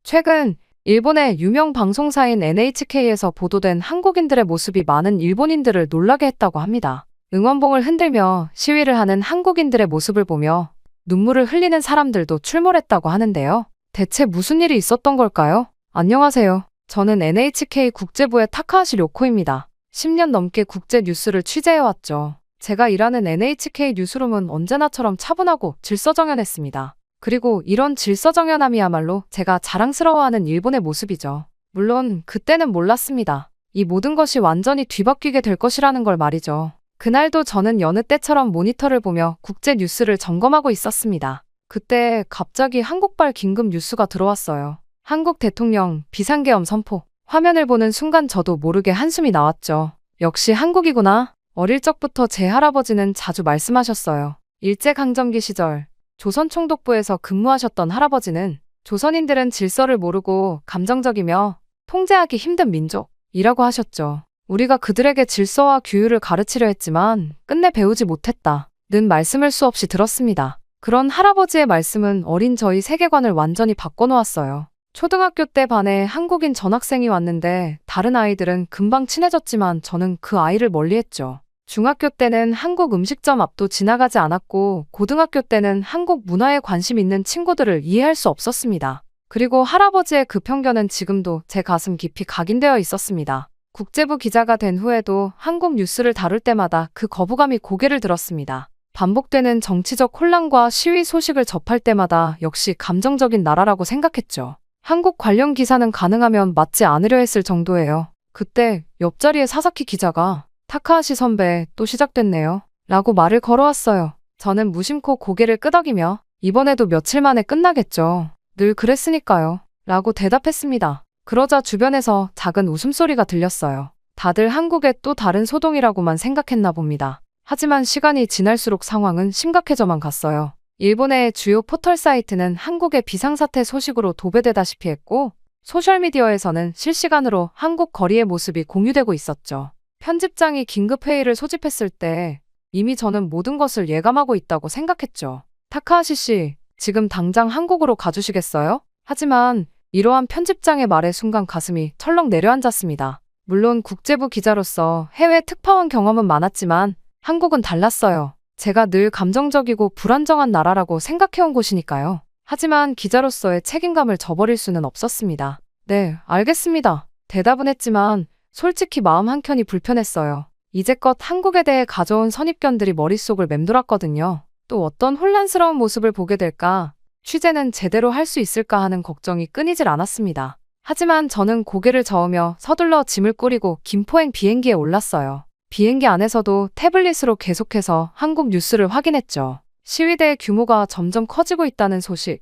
최근 일본의 유명 방송사인 NHK에서 보도된 한국인들의 모습이 많은 일본인들을 놀라게 했다고 합니다. 응원봉을 흔들며 시위를 하는 한국인들의 모습을 보며 눈물을 흘리는 사람들도 출몰했다고 하는데요. 대체 무슨 일이 있었던 걸까요? 안녕하세요. 저는 NHK 국제부의 타카하시 료코입니다. 10년 넘게 국제 뉴스를 취재해왔죠. 제가 일하는 NHK 뉴스룸은 언제나처럼 차분하고 질서정연했습니다. 그리고 이런 질서정연함이야말로 제가 자랑스러워하는 일본의 모습이죠. 물론 그때는 몰랐습니다. 이 모든 것이 완전히 뒤바뀌게 될 것이라는 걸 말이죠. 그날도 저는 여느 때처럼 모니터를 보며 국제 뉴스를 점검하고 있었습니다. 그때 갑자기 한국발 긴급 뉴스가 들어왔어요. 한국 대통령 비상계엄 선포. 화면을 보는 순간 저도 모르게 한숨이 나왔죠. 역시 한국이구나. 어릴 적부터 제 할아버지는 자주 말씀하셨어요. 일제강점기 시절 조선총독부에서 근무하셨던 할아버지는 조선인들은 질서를 모르고 감정적이며 통제하기 힘든 민족이라고 하셨죠. 우리가 그들에게 질서와 규율을 가르치려 했지만 끝내 배우지 못했다. 는 말씀을 수없이 들었습니다. 그런 할아버지의 말씀은 어린 저희 세계관을 완전히 바꿔놓았어요. 초등학교 때 반에 한국인 전학생이 왔는데 다른 아이들은 금방 친해졌지만 저는 그 아이를 멀리했죠. 중학교 때는 한국 음식점 앞도 지나가지 않았고 고등학교 때는 한국 문화에 관심 있는 친구들을 이해할 수 없었습니다. 그리고 할아버지의 그 편견은 지금도 제 가슴 깊이 각인되어 있었습니다. 국제부 기자가 된 후에도 한국 뉴스를 다룰 때마다 그 거부감이 고개를 들었습니다. 반복되는 정치적 혼란과 시위 소식을 접할 때마다 역시 감정적인 나라라고 생각했죠. 한국 관련 기사는 가능하면 맞지 않으려 했을 정도예요. 그때 옆자리에 사사키 기자가 타카하시 선배 또 시작됐네요. 라고 말을 걸어왔어요. 저는 무심코 고개를 끄덕이며 이번에도 며칠 만에 끝나겠죠. 늘 그랬으니까요. 라고 대답했습니다. 그러자 주변에서 작은 웃음소리가 들렸어요. 다들 한국의 또 다른 소동이라고만 생각했나 봅니다. 하지만 시간이 지날수록 상황은 심각해져만 갔어요. 일본의 주요 포털 사이트는 한국의 비상사태 소식으로 도배되다시피 했고 소셜미디어에서는 실시간으로 한국 거리의 모습이 공유되고 있었죠. 편집장이 긴급회의를 소집했을 때 이미 저는 모든 것을 예감하고 있다고 생각했죠. 타카하시 씨, 지금 당장 한국으로 가주시겠어요? 하지만 이러한 편집장의 말에 순간 가슴이 철렁 내려앉았습니다. 물론 국제부 기자로서 해외 특파원 경험은 많았지만 한국은 달랐어요. 제가 늘 감정적이고 불안정한 나라라고 생각해온 곳이니까요. 하지만 기자로서의 책임감을 저버릴 수는 없었습니다. 네, 알겠습니다. 대답은 했지만 솔직히 마음 한켠이 불편했어요. 이제껏 한국에 대해 가져온 선입견들이 머릿속을 맴돌았거든요. 또 어떤 혼란스러운 모습을 보게 될까? 취재는 제대로 할 수 있을까 하는 걱정이 끊이질 않았습니다. 하지만 저는 고개를 저으며 서둘러 짐을 꾸리고 김포행 비행기에 올랐어요. 비행기 안에서도 태블릿으로 계속해서 한국 뉴스를 확인했죠. 시위대의 규모가 점점 커지고 있다는 소식,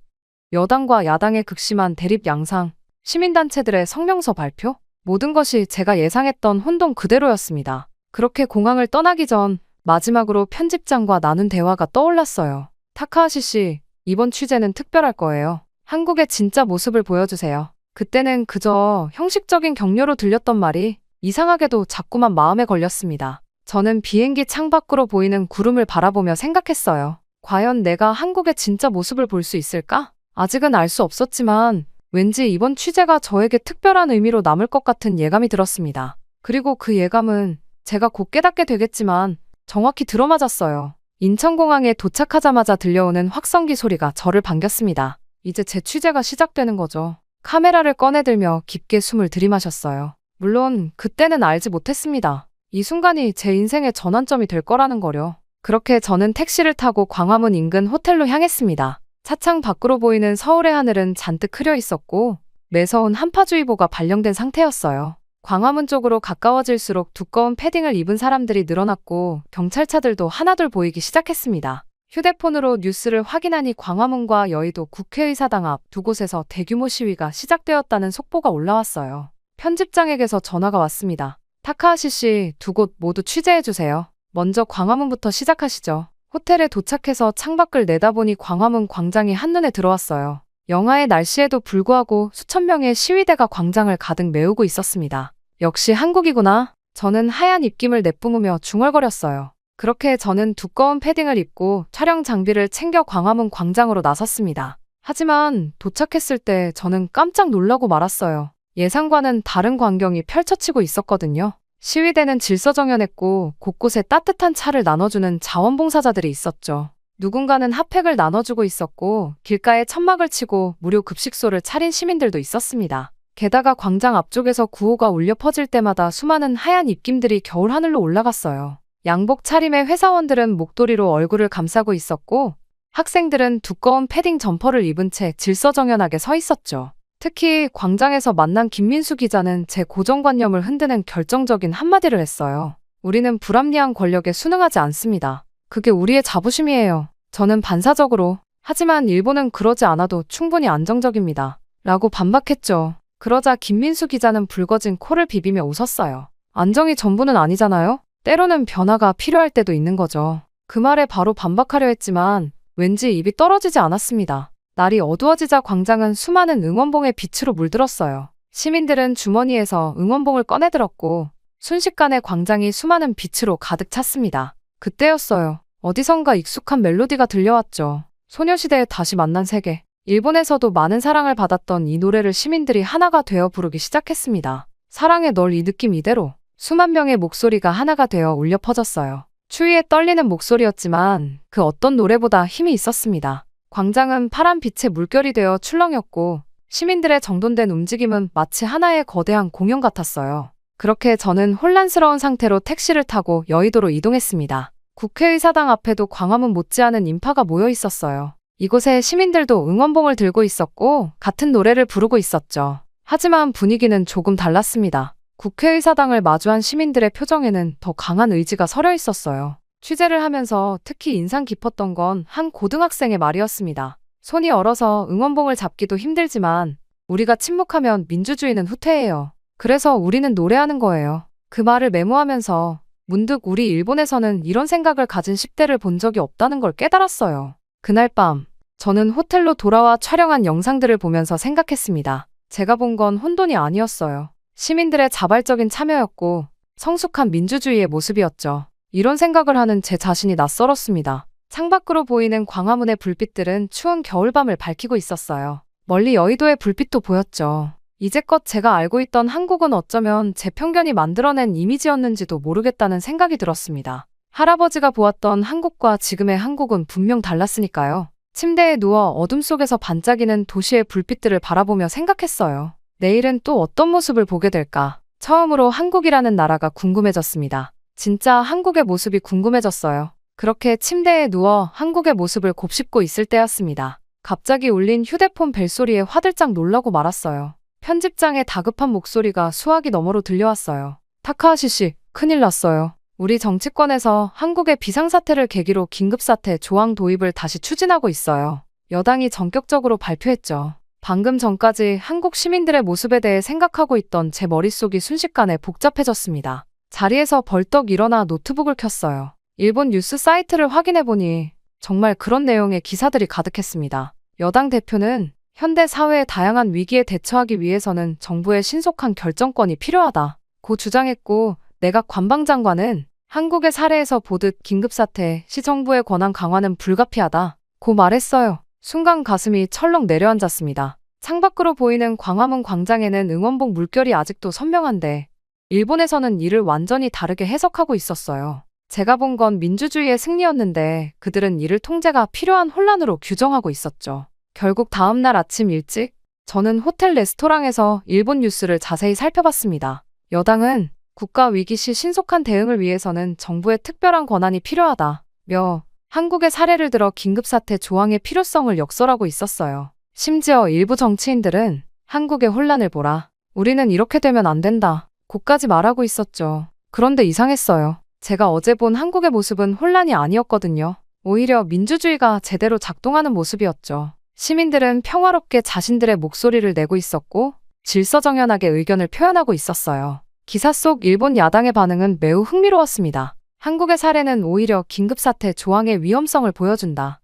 여당과 야당의 극심한 대립 양상, 시민단체들의 성명서 발표? 모든 것이 제가 예상했던 혼동 그대로였습니다. 그렇게 공항을 떠나기 전 마지막으로 편집장과 나눈 대화가 떠올랐어요. 타카하시 씨, 이번 취재는 특별할 거예요. 한국의 진짜 모습을 보여주세요. 그때는 그저 형식적인 격려로 들렸던 말이 이상하게도 자꾸만 마음에 걸렸습니다. 저는 비행기 창밖으로 보이는 구름을 바라보며 생각했어요. 과연 내가 한국의 진짜 모습을 볼 수 있을까? 아직은 알 수 없었지만 왠지 이번 취재가 저에게 특별한 의미로 남을 것 같은 예감이 들었습니다. 그리고 그 예감은 제가 곧 깨닫게 되겠지만 정확히 들어맞았어요. 인천공항에 도착하자마자 들려오는 확성기 소리가 저를 반겼습니다. 이제 제 취재가 시작되는 거죠. 카메라를 꺼내들며 깊게 숨을 들이마셨어요. 물론 그때는 알지 못했습니다. 이 순간이 제 인생의 전환점이 될 거라는 거려. 그렇게 저는 택시를 타고 광화문 인근 호텔로 향했습니다. 차창 밖으로 보이는 서울의 하늘은 잔뜩 흐려 있었고 매서운 한파주의보가 발령된 상태였어요. 광화문 쪽으로 가까워질수록 두꺼운 패딩을 입은 사람들이 늘어났고 경찰차들도 하나둘 보이기 시작했습니다. 휴대폰으로 뉴스를 확인하니 광화문과 여의도 국회의사당 앞 두 곳에서 대규모 시위가 시작되었다는 속보가 올라왔어요. 편집장에게서 전화가 왔습니다. 타카하시 씨, 두 곳 모두 취재해주세요. 먼저 광화문부터 시작하시죠. 호텔에 도착해서 창밖을 내다보니 광화문 광장이 한눈에 들어왔어요. 영하의 날씨에도 불구하고 수천 명의 시위대가 광장을 가득 메우고 있었습니다. 역시 한국이구나. 저는 하얀 입김을 내뿜으며 중얼거렸어요. 그렇게 저는 두꺼운 패딩을 입고 촬영 장비를 챙겨 광화문 광장으로 나섰습니다. 하지만 도착했을 때 저는 깜짝 놀라고 말았어요. 예상과는 다른 광경이 펼쳐지고 있었거든요. 시위대는 질서정연했고 곳곳에 따뜻한 차를 나눠주는 자원봉사자들이 있었죠. 누군가는 핫팩을 나눠주고 있었고 길가에 천막을 치고 무료 급식소를 차린 시민들도 있었습니다. 게다가 광장 앞쪽에서 구호가 울려 퍼질 때마다 수많은 하얀 입김들이 겨울 하늘로 올라갔어요. 양복 차림의 회사원들은 목도리로 얼굴을 감싸고 있었고 학생들은 두꺼운 패딩 점퍼를 입은 채 질서정연하게 서 있었죠. 특히 광장에서 만난 김민수 기자는 제 고정관념을 흔드는 결정적인 한마디를 했어요. 우리는 불합리한 권력에 순응하지 않습니다. 그게 우리의 자부심이에요. 저는 반사적으로 하지만 일본은 그러지 않아도 충분히 안정적입니다. 라고 반박했죠. 그러자 김민수 기자는 붉어진 코를 비비며 웃었어요. 안정이 전부는 아니잖아요? 때로는 변화가 필요할 때도 있는 거죠. 그 말에 바로 반박하려 했지만 왠지 입이 떨어지지 않았습니다. 날이 어두워지자 광장은 수많은 응원봉의 빛으로 물들었어요. 시민들은 주머니에서 응원봉을 꺼내들었고 순식간에 광장이 수많은 빛으로 가득 찼습니다. 그때였어요. 어디선가 익숙한 멜로디가 들려왔죠. 소녀시대의 다시 만난 세계. 일본에서도 많은 사랑을 받았던 이 노래를 시민들이 하나가 되어 부르기 시작했습니다. 사랑해 널 이 느낌 이대로. 수만 명의 목소리가 하나가 되어 울려 퍼졌어요. 추위에 떨리는 목소리였지만 그 어떤 노래보다 힘이 있었습니다. 광장은 파란 빛의 물결이 되어 출렁였고 시민들의 정돈된 움직임은 마치 하나의 거대한 공연 같았어요. 그렇게 저는 혼란스러운 상태로 택시를 타고 여의도로 이동했습니다. 국회의사당 앞에도 광화문 못지않은 인파가 모여 있었어요. 이곳에 시민들도 응원봉을 들고 있었고 같은 노래를 부르고 있었죠. 하지만 분위기는 조금 달랐습니다. 국회의사당을 마주한 시민들의 표정에는 더 강한 의지가 서려 있었어요. 취재를 하면서 특히 인상 깊었던 건 한 고등학생의 말이었습니다. 손이 얼어서 응원봉을 잡기도 힘들지만 우리가 침묵하면 민주주의는 후퇴해요. 그래서 우리는 노래하는 거예요. 그 말을 메모하면서 문득 우리 일본에서는 이런 생각을 가진 10대를 본 적이 없다는 걸 깨달았어요. 그날 밤 저는 호텔로 돌아와 촬영한 영상들을 보면서 생각했습니다. 제가 본 건 혼돈이 아니었어요. 시민들의 자발적인 참여였고 성숙한 민주주의의 모습이었죠. 이런 생각을 하는 제 자신이 낯설었습니다. 창밖으로 보이는 광화문의 불빛들은 추운 겨울밤을 밝히고 있었어요. 멀리 여의도의 불빛도 보였죠. 이제껏 제가 알고 있던 한국은 어쩌면 제 편견이 만들어낸 이미지였는지도 모르겠다는 생각이 들었습니다. 할아버지가 보았던 한국과 지금의 한국은 분명 달랐으니까요. 침대에 누워 어둠 속에서 반짝이는 도시의 불빛들을 바라보며 생각했어요. 내일은 또 어떤 모습을 보게 될까? 처음으로 한국이라는 나라가 궁금해졌습니다. 진짜 한국의 모습이 궁금해졌어요. 그렇게 침대에 누워 한국의 모습을 곱씹고 있을 때였습니다. 갑자기 울린 휴대폰 벨소리에 화들짝 놀라고 말았어요. 편집장의 다급한 목소리가 수화기 너머로 들려왔어요. 타카하시 씨, 큰일 났어요. 우리 정치권에서 한국의 비상사태를 계기로 긴급사태 조항 도입을 다시 추진하고 있어요. 여당이 전격적으로 발표했죠. 방금 전까지 한국 시민들의 모습에 대해 생각하고 있던 제 머릿속이 순식간에 복잡해졌습니다. 자리에서 벌떡 일어나 노트북을 켰어요. 일본 뉴스 사이트를 확인해보니 정말 그런 내용의 기사들이 가득했습니다. 여당 대표는 현대 사회의 다양한 위기에 대처하기 위해서는 정부의 신속한 결정권이 필요하다 고 주장했고 내각 관방장관은 한국의 사례에서 보듯 긴급사태 시 정부의 권한 강화는 불가피하다 고 말했어요. 순간 가슴이 철렁 내려앉았습니다. 창밖으로 보이는 광화문 광장에는 응원봉 물결이 아직도 선명한데 일본에서는 이를 완전히 다르게 해석하고 있었어요. 제가 본 건 민주주의의 승리였는데 그들은 이를 통제가 필요한 혼란으로 규정하고 있었죠. 결국 다음 날 아침 일찍 저는 호텔 레스토랑에서 일본 뉴스를 자세히 살펴봤습니다. 여당은 국가 위기 시 신속한 대응을 위해서는 정부의 특별한 권한이 필요하다며 한국의 사례를 들어 긴급사태 조항의 필요성을 역설하고 있었어요. 심지어 일부 정치인들은 한국의 혼란을 보라. 우리는 이렇게 되면 안 된다. 고까지 말하고 있었죠. 그런데 이상했어요. 제가 어제 본 한국의 모습은 혼란이 아니었거든요. 오히려 민주주의가 제대로 작동하는 모습이었죠. 시민들은 평화롭게 자신들의 목소리를 내고 있었고 질서정연하게 의견을 표현하고 있었어요. 기사 속 일본 야당의 반응은 매우 흥미로웠습니다. 한국의 사례는 오히려 긴급사태 조항의 위험성을 보여준다.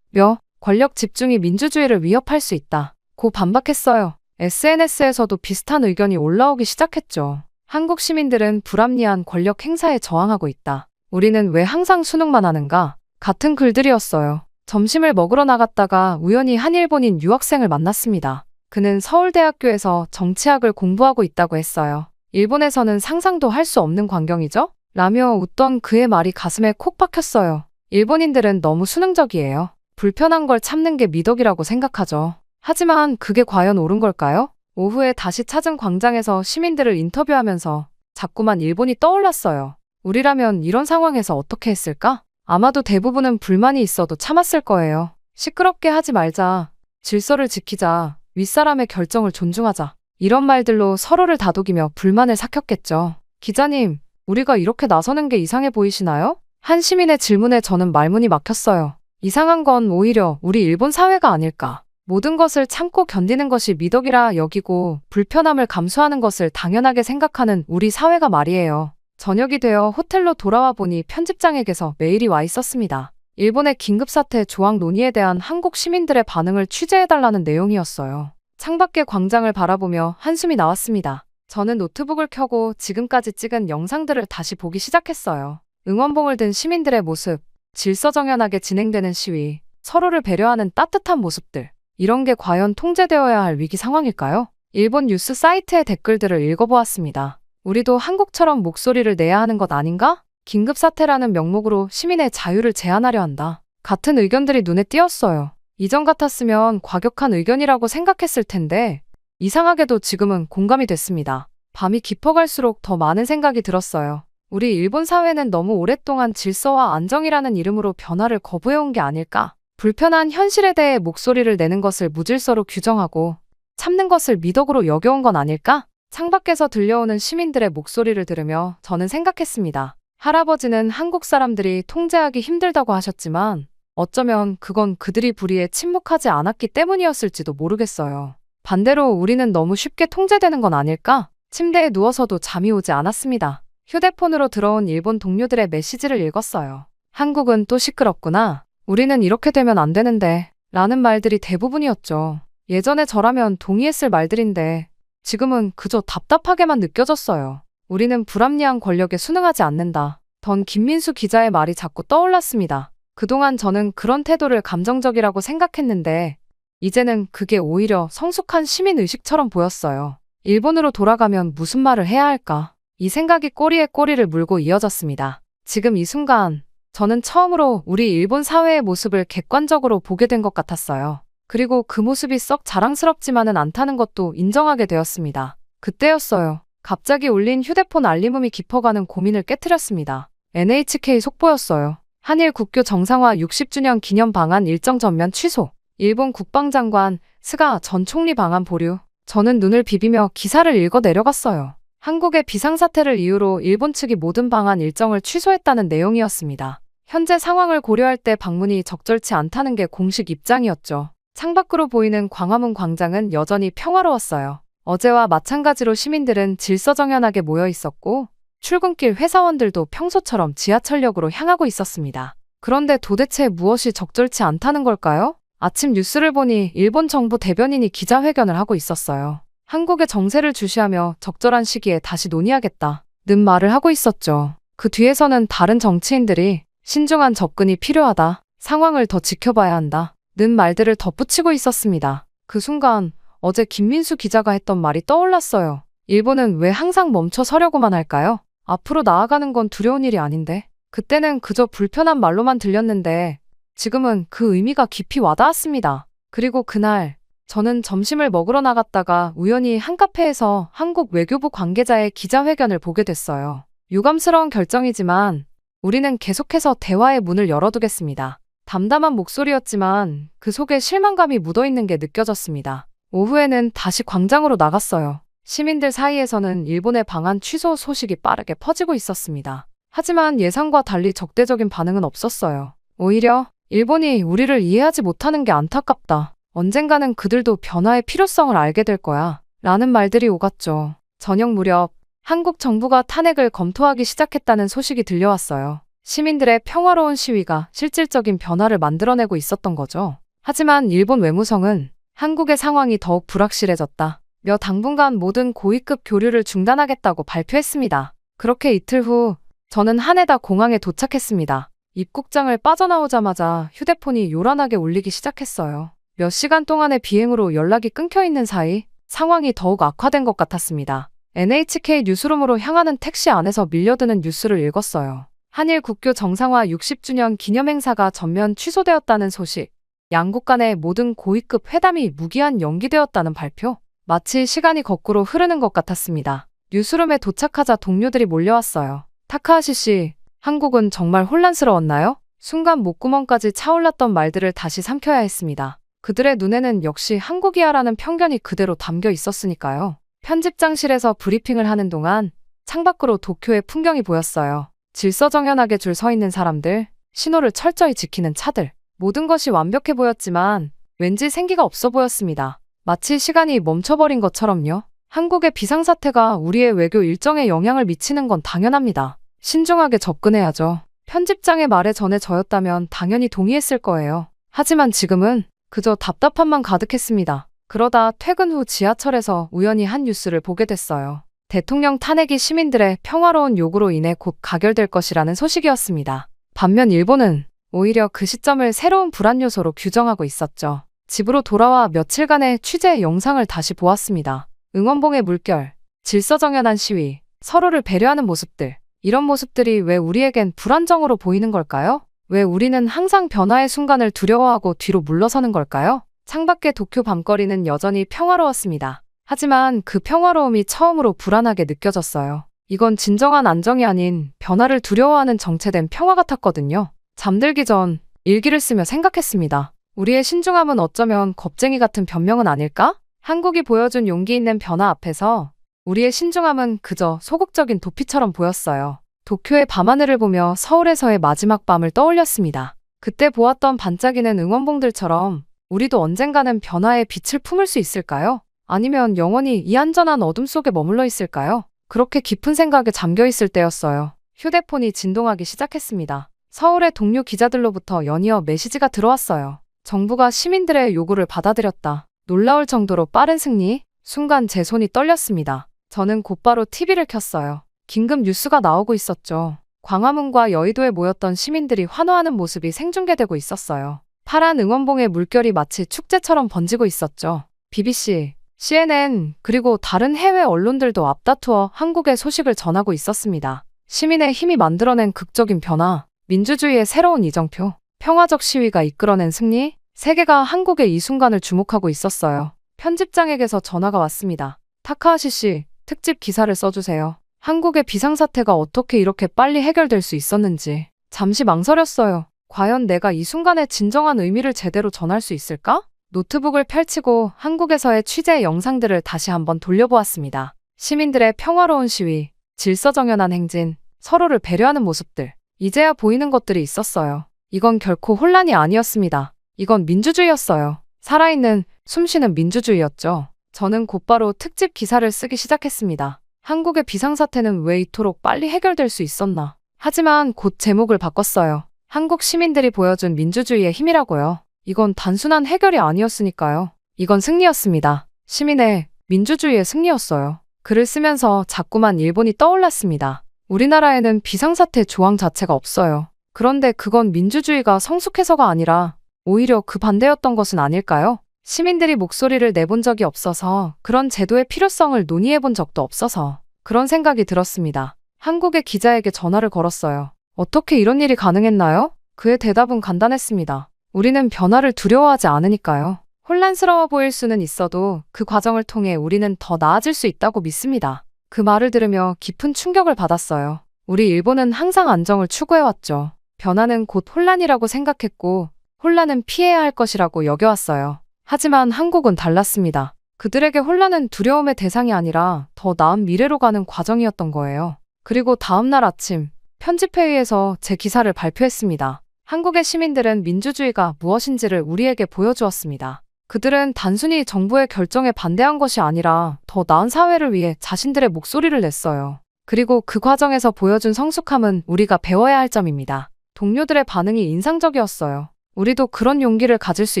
권력 집중이 민주주의를 위협할 수 있다. 고 반박했어요. SNS에서도 비슷한 의견이 올라오기 시작했죠. 한국 시민들은 불합리한 권력 행사에 저항하고 있다. 우리는 왜 항상 수능만 하는가? 같은 글들이었어요. 점심을 먹으러 나갔다가 우연히 한 일본인 유학생을 만났습니다. 그는 서울대학교에서 정치학을 공부하고 있다고 했어요. 일본에서는 상상도 할 수 없는 광경이죠? 라며 웃던 그의 말이 가슴에 콕 박혔어요. 일본인들은 너무 수능적이에요. 불편한 걸 참는 게 미덕이라고 생각하죠. 하지만 그게 과연 옳은 걸까요? 오후에 다시 찾은 광장에서 시민들을 인터뷰하면서 자꾸만 일본이 떠올랐어요. 우리라면 이런 상황에서 어떻게 했을까? 아마도 대부분은 불만이 있어도 참았을 거예요. 시끄럽게 하지 말자. 질서를 지키자. 윗사람의 결정을 존중하자. 이런 말들로 서로를 다독이며 불만을 삭혔겠죠. 기자님, 우리가 이렇게 나서는 게 이상해 보이시나요? 한 시민의 질문에 저는 말문이 막혔어요. 이상한 건 오히려 우리 일본 사회가 아닐까. 모든 것을 참고 견디는 것이 미덕이라 여기고 불편함을 감수하는 것을 당연하게 생각하는 우리 사회가 말이에요. 저녁이 되어 호텔로 돌아와 보니 편집장에게서 메일이 와 있었습니다. 일본의 긴급사태 조항 논의에 대한 한국 시민들의 반응을 취재해달라는 내용이었어요. 창밖의 광장을 바라보며 한숨이 나왔습니다. 저는 노트북을 켜고 지금까지 찍은 영상들을 다시 보기 시작했어요. 응원봉을 든 시민들의 모습, 질서정연하게 진행되는 시위, 서로를 배려하는 따뜻한 모습들. 이런 게 과연 통제되어야 할 위기 상황일까요? 일본 뉴스 사이트의 댓글들을 읽어보았습니다. 우리도 한국처럼 목소리를 내야 하는 것 아닌가? 긴급사태라는 명목으로 시민의 자유를 제한하려 한다. 같은 의견들이 눈에 띄었어요. 이전 같았으면 과격한 의견이라고 생각했을 텐데 이상하게도 지금은 공감이 됐습니다. 밤이 깊어갈수록 더 많은 생각이 들었어요. 우리 일본 사회는 너무 오랫동안 질서와 안정이라는 이름으로 변화를 거부해온 게 아닐까? 불편한 현실에 대해 목소리를 내는 것을 무질서로 규정하고 참는 것을 미덕으로 여겨온 건 아닐까? 창밖에서 들려오는 시민들의 목소리를 들으며 저는 생각했습니다. 할아버지는 한국 사람들이 통제하기 힘들다고 하셨지만 어쩌면 그건 그들이 불의에 침묵하지 않았기 때문이었을지도 모르겠어요. 반대로 우리는 너무 쉽게 통제되는 건 아닐까? 침대에 누워서도 잠이 오지 않았습니다. 휴대폰으로 들어온 일본 동료들의 메시지를 읽었어요. 한국은 또 시끄럽구나. 우리는 이렇게 되면 안 되는데 라는 말들이 대부분이었죠. 예전에 저라면 동의했을 말들인데 지금은 그저 답답하게만 느껴졌어요. 우리는 불합리한 권력에 순응하지 않는다. 던 김민수 기자의 말이 자꾸 떠올랐습니다. 그동안 저는 그런 태도를 감정적이라고 생각했는데 이제는 그게 오히려 성숙한 시민의식처럼 보였어요. 일본으로 돌아가면 무슨 말을 해야 할까? 이 생각이 꼬리에 꼬리를 물고 이어졌습니다. 지금 이 순간 저는 처음으로 우리 일본 사회의 모습을 객관적으로 보게 된 것 같았어요. 그리고 그 모습이 썩 자랑스럽지만은 않다는 것도 인정하게 되었습니다. 그때였어요. 갑자기 울린 휴대폰 알림음이 깊어가는 고민을 깨트렸습니다. NHK 속보였어요. 한일 국교 정상화 60주년 기념 방한 일정 전면 취소. 일본 국방장관 스가 전 총리 방한 보류. 저는 눈을 비비며 기사를 읽어 내려갔어요. 한국의 비상사태를 이유로 일본 측이 모든 방한 일정을 취소했다는 내용이었습니다. 현재 상황을 고려할 때 방문이 적절치 않다는 게 공식 입장이었죠. 창밖으로 보이는 광화문 광장은 여전히 평화로웠어요. 어제와 마찬가지로 시민들은 질서정연하게 모여 있었고 출근길 회사원들도 평소처럼 지하철역으로 향하고 있었습니다. 그런데 도대체 무엇이 적절치 않다는 걸까요? 아침 뉴스를 보니 일본 정부 대변인이 기자회견을 하고 있었어요. 한국의 정세를 주시하며 적절한 시기에 다시 논의하겠다 는 말을 하고 있었죠. 그 뒤에서는 다른 정치인들이 신중한 접근이 필요하다, 상황을 더 지켜봐야 한다 는 말들을 덧붙이고 있었습니다. 그 순간 어제 김민수 기자가 했던 말이 떠올랐어요. 일본은 왜 항상 멈춰 서려고만 할까요? 앞으로 나아가는 건 두려운 일이 아닌데. 그때는 그저 불편한 말로만 들렸는데 지금은 그 의미가 깊이 와닿았습니다. 그리고 그날 저는 점심을 먹으러 나갔다가 우연히 한 카페에서 한국 외교부 관계자의 기자회견을 보게 됐어요. 유감스러운 결정이지만 우리는 계속해서 대화의 문을 열어두겠습니다. 담담한 목소리였지만 그 속에 실망감이 묻어있는 게 느껴졌습니다. 오후에는 다시 광장으로 나갔어요. 시민들 사이에서는 일본의 방한 취소 소식이 빠르게 퍼지고 있었습니다. 하지만 예상과 달리 적대적인 반응은 없었어요. 오히려 일본이 우리를 이해하지 못하는 게 안타깝다. 언젠가는 그들도 변화의 필요성을 알게 될 거야. 라는 말들이 오갔죠. 저녁 무렵 한국 정부가 탄핵을 검토하기 시작했다는 소식이 들려왔어요. 시민들의 평화로운 시위가 실질적인 변화를 만들어내고 있었던 거죠. 하지만 일본 외무성은 한국의 상황이 더욱 불확실해졌다. 몇 당분간 모든 고위급 교류를 중단하겠다고 발표했습니다. 그렇게 이틀 후 저는 하네다 공항에 도착했습니다. 입국장을 빠져나오자마자 휴대폰이 요란하게 울리기 시작했어요. 몇 시간 동안의 비행으로 연락이 끊겨 있는 사이 상황이 더욱 악화된 것 같았습니다. NHK 뉴스룸으로 향하는 택시 안에서 밀려드는 뉴스를 읽었어요. 한일 국교 정상화 60주년 기념행사가 전면 취소되었다는 소식, 양국 간의 모든 고위급 회담이 무기한 연기되었다는 발표, 마치 시간이 거꾸로 흐르는 것 같았습니다. 뉴스룸에 도착하자 동료들이 몰려왔어요. 타카하시 씨, 한국은 정말 혼란스러웠나요? 순간 목구멍까지 차올랐던 말들을 다시 삼켜야 했습니다. 그들의 눈에는 역시 한국이야라는 편견이 그대로 담겨 있었으니까요. 편집장실에서 브리핑을 하는 동안 창밖으로 도쿄의 풍경이 보였어요. 질서정연하게 줄 서 있는 사람들, 신호를 철저히 지키는 차들. 모든 것이 완벽해 보였지만 왠지 생기가 없어 보였습니다. 마치 시간이 멈춰버린 것처럼요. 한국의 비상사태가 우리의 외교 일정에 영향을 미치는 건 당연합니다. 신중하게 접근해야죠. 편집장의 말에 전해져였다면 당연히 동의했을 거예요. 하지만 지금은 그저 답답함만 가득했습니다. 그러다 퇴근 후 지하철에서 우연히 한 뉴스를 보게 됐어요. 대통령 탄핵이 시민들의 평화로운 요구로 인해 곧 가결될 것이라는 소식이었습니다. 반면 일본은 오히려 그 시점을 새로운 불안 요소로 규정하고 있었죠. 집으로 돌아와 며칠간의 취재 영상을 다시 보았습니다. 응원봉의 물결, 질서정연한 시위, 서로를 배려하는 모습들. 이런 모습들이 왜 우리에겐 불안정으로 보이는 걸까요? 왜 우리는 항상 변화의 순간을 두려워하고 뒤로 물러서는 걸까요? 창밖의 도쿄 밤거리는 여전히 평화로웠습니다. 하지만 그 평화로움이 처음으로 불안하게 느껴졌어요. 이건 진정한 안정이 아닌 변화를 두려워하는 정체된 평화 같았거든요. 잠들기 전 일기를 쓰며 생각했습니다. 우리의 신중함은 어쩌면 겁쟁이 같은 변명은 아닐까? 한국이 보여준 용기 있는 변화 앞에서 우리의 신중함은 그저 소극적인 도피처럼 보였어요. 도쿄의 밤하늘을 보며 서울에서의 마지막 밤을 떠올렸습니다. 그때 보았던 반짝이는 응원봉들처럼 우리도 언젠가는 변화의 빛을 품을 수 있을까요? 아니면 영원히 이 안전한 어둠 속에 머물러 있을까요? 그렇게 깊은 생각에 잠겨 있을 때였어요. 휴대폰이 진동하기 시작했습니다. 서울의 동료 기자들로부터 연이어 메시지가 들어왔어요. 정부가 시민들의 요구를 받아들였다. 놀라울 정도로 빠른 승리? 순간 제 손이 떨렸습니다. 저는 곧바로 TV를 켰어요. 긴급 뉴스가 나오고 있었죠. 광화문과 여의도에 모였던 시민들이 환호하는 모습이 생중계되고 있었어요. 파란 응원봉의 물결이 마치 축제처럼 번지고 있었죠. BBC, CNN, 그리고 다른 해외 언론들도 앞다투어 한국의 소식을 전하고 있었습니다. 시민의 힘이 만들어낸 극적인 변화, 민주주의의 새로운 이정표, 평화적 시위가 이끌어낸 승리, 세계가 한국의 이 순간을 주목하고 있었어요. 편집장에게서 전화가 왔습니다. 타카하시 씨, 특집 기사를 써주세요. 한국의 비상사태가 어떻게 이렇게 빨리 해결될 수 있었는지. 잠시 망설였어요. 과연 내가 이 순간의 진정한 의미를 제대로 전할 수 있을까? 노트북을 펼치고 한국에서의 취재 영상들을 다시 한번 돌려보았습니다. 시민들의 평화로운 시위, 질서정연한 행진, 서로를 배려하는 모습들. 이제야 보이는 것들이 있었어요. 이건 결코 혼란이 아니었습니다. 이건 민주주의였어요. 살아있는, 숨쉬는 민주주의였죠. 저는 곧바로 특집 기사를 쓰기 시작했습니다. 한국의 비상사태는 왜 이토록 빨리 해결될 수 있었나? 하지만 곧 제목을 바꿨어요. 한국 시민들이 보여준 민주주의의 힘이라고요. 이건 단순한 해결이 아니었으니까요. 이건 승리였습니다. 시민의 민주주의의 승리였어요. 글을 쓰면서 자꾸만 일본이 떠올랐습니다. 우리나라에는 비상사태 조항 자체가 없어요. 그런데 그건 민주주의가 성숙해서가 아니라 오히려 그 반대였던 것은 아닐까요? 시민들이 목소리를 내본 적이 없어서, 그런 제도의 필요성을 논의해본 적도 없어서 그런 생각이 들었습니다. 한국의 기자에게 전화를 걸었어요. 어떻게 이런 일이 가능했나요? 그의 대답은 간단했습니다. 우리는 변화를 두려워하지 않으니까요. 혼란스러워 보일 수는 있어도 그 과정을 통해 우리는 더 나아질 수 있다고 믿습니다. 그 말을 들으며 깊은 충격을 받았어요. 우리 일본은 항상 안정을 추구해왔죠. 변화는 곧 혼란이라고 생각했고, 혼란은 피해야 할 것이라고 여겨왔어요. 하지만 한국은 달랐습니다. 그들에게 혼란은 두려움의 대상이 아니라 더 나은 미래로 가는 과정이었던 거예요. 그리고 다음 날 아침, 편집회의에서 제 기사를 발표했습니다. 한국의 시민들은 민주주의가 무엇인지를 우리에게 보여주었습니다. 그들은 단순히 정부의 결정에 반대한 것이 아니라 더 나은 사회를 위해 자신들의 목소리를 냈어요. 그리고 그 과정에서 보여준 성숙함은 우리가 배워야 할 점입니다. 동료들의 반응이 인상적이었어요. 우리도 그런 용기를 가질 수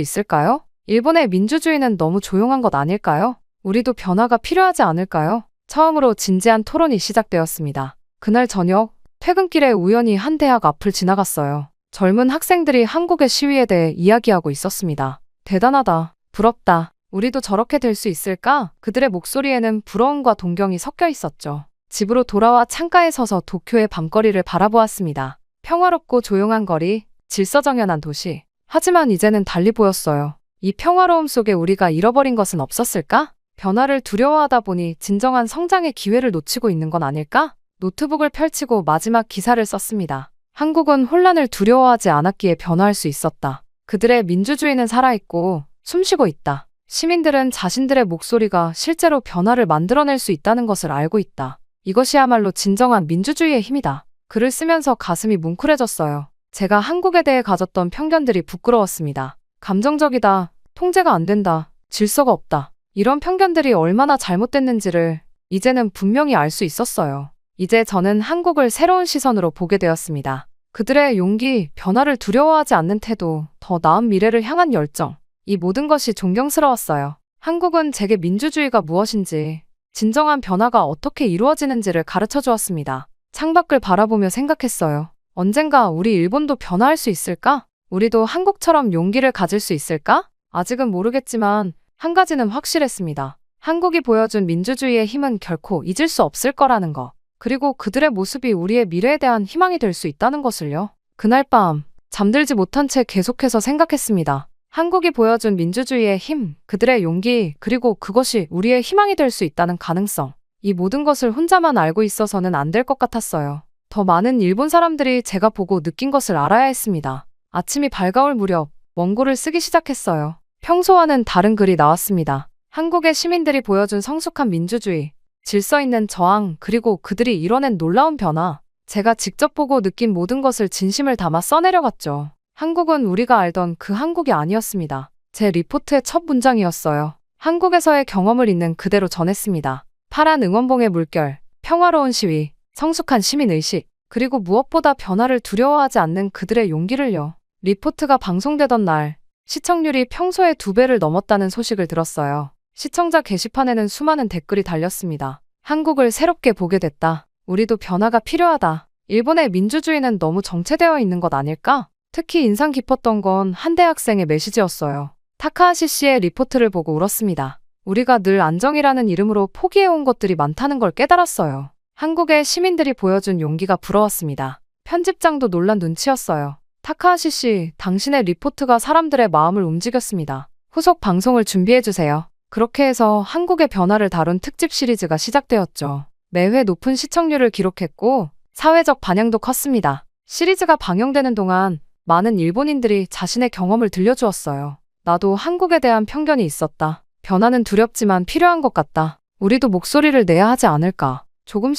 있을까요? 일본의 민주주의는 너무 조용한 것 아닐까요? 우리도 변화가 필요하지 않을까요? 처음으로 진지한 토론이 시작되었습니다. 그날 저녁, 퇴근길에 우연히 한 대학 앞을 지나갔어요. 젊은 학생들이 한국의 시위에 대해 이야기하고 있었습니다. 대단하다. 부럽다. 우리도 저렇게 될 수 있을까? 그들의 목소리에는 부러움과 동경이 섞여 있었죠. 집으로 돌아와 창가에 서서 도쿄의 밤거리를 바라보았습니다. 평화롭고 조용한 거리, 질서정연한 도시. 하지만 이제는 달리 보였어요. 이 평화로움 속에 우리가 잃어버린 것은 없었을까? 변화를 두려워하다 보니 진정한 성장의 기회를 놓치고 있는 건 아닐까? 노트북을 펼치고 마지막 기사를 썼습니다. 한국은 혼란을 두려워하지 않았기에 변화할 수 있었다. 그들의 민주주의는 살아있고 숨쉬고 있다. 시민들은 자신들의 목소리가 실제로 변화를 만들어낼 수 있다는 것을 알고 있다. 이것이야말로 진정한 민주주의의 힘이다. 글을 쓰면서 가슴이 뭉클해졌어요. 제가 한국에 대해 가졌던 편견들이 부끄러웠습니다. 감정적이다, 통제가 안 된다, 질서가 없다. 이런 편견들이 얼마나 잘못됐는지를 이제는 분명히 알 수 있었어요. 이제 저는 한국을 새로운 시선으로 보게 되었습니다. 그들의 용기, 변화를 두려워하지 않는 태도, 더 나은 미래를 향한 열정. 이 모든 것이 존경스러웠어요. 한국은 제게 민주주의가 무엇인지, 진정한 변화가 어떻게 이루어지는지를 가르쳐 주었습니다. 창밖을 바라보며 생각했어요. 언젠가 우리 일본도 변화할 수 있을까? 우리도 한국처럼 용기를 가질 수 있을까? 아직은 모르겠지만 한 가지는 확실했습니다. 한국이 보여준 민주주의의 힘은 결코 잊을 수 없을 거라는 거. 그리고 그들의 모습이 우리의 미래에 대한 희망이 될 수 있다는 것을요. 그날 밤 잠들지 못한 채 계속해서 생각했습니다. 한국이 보여준 민주주의의 힘, 그들의 용기, 그리고 그것이 우리의 희망이 될 수 있다는 가능성. 이 모든 것을 혼자만 알고 있어서는 안 될 것 같았어요. 더 많은 일본 사람들이 제가 보고 느낀 것을 알아야 했습니다. 아침이 밝아올 무렵 원고를 쓰기 시작했어요. 평소와는 다른 글이 나왔습니다. 한국의 시민들이 보여준 성숙한 민주주의, 질서 있는 저항, 그리고 그들이 이뤄낸 놀라운 변화. 제가 직접 보고 느낀 모든 것을 진심을 담아 써내려갔죠. 한국은 우리가 알던 그 한국이 아니었습니다. 제 리포트의 첫 문장이었어요. 한국에서의 경험을 있는 그대로 전했습니다. 파란 응원봉의 물결, 평화로운 시위, 성숙한 시민의식, 그리고 무엇보다 변화를 두려워하지 않는 그들의 용기를요. 리포트가 방송되던 날, 시청률이 평소의 2배를 넘었다는 소식을 들었어요. 시청자 게시판에는 수많은 댓글이 달렸습니다. 한국을 새롭게 보게 됐다. 우리도 변화가 필요하다. 일본의 민주주의는 너무 정체되어 있는 것 아닐까? 특히 인상 깊었던 건 한 대학생의 메시지였어요. 타카하시 씨의 리포트를 보고 울었습니다. 우리가 늘 안정이라는 이름으로 포기해온 것들이 많다는 걸 깨달았어요. 한국의 시민들이 보여준 용기가 부러웠습니다. 편집장도 놀란 눈치였어요. 타카하시 씨, 당신의 리포트가 사람들의 마음을 움직였습니다. 후속 방송을 준비해주세요. 그렇게 해서 한국의 변화를 다룬 특집 시리즈가 시작되었죠. 매회 높은 시청률을 기록했고 사회적 반향도 컸습니다. 시리즈가 방영되는 동안 많은 일본인들이 자신의 경험을 들려주었어요. 나도 한국에 대한 편견이 있었다. 변화는 두렵지만 필요한 것 같다. 우리도 목소리를 내야 하지 않을까.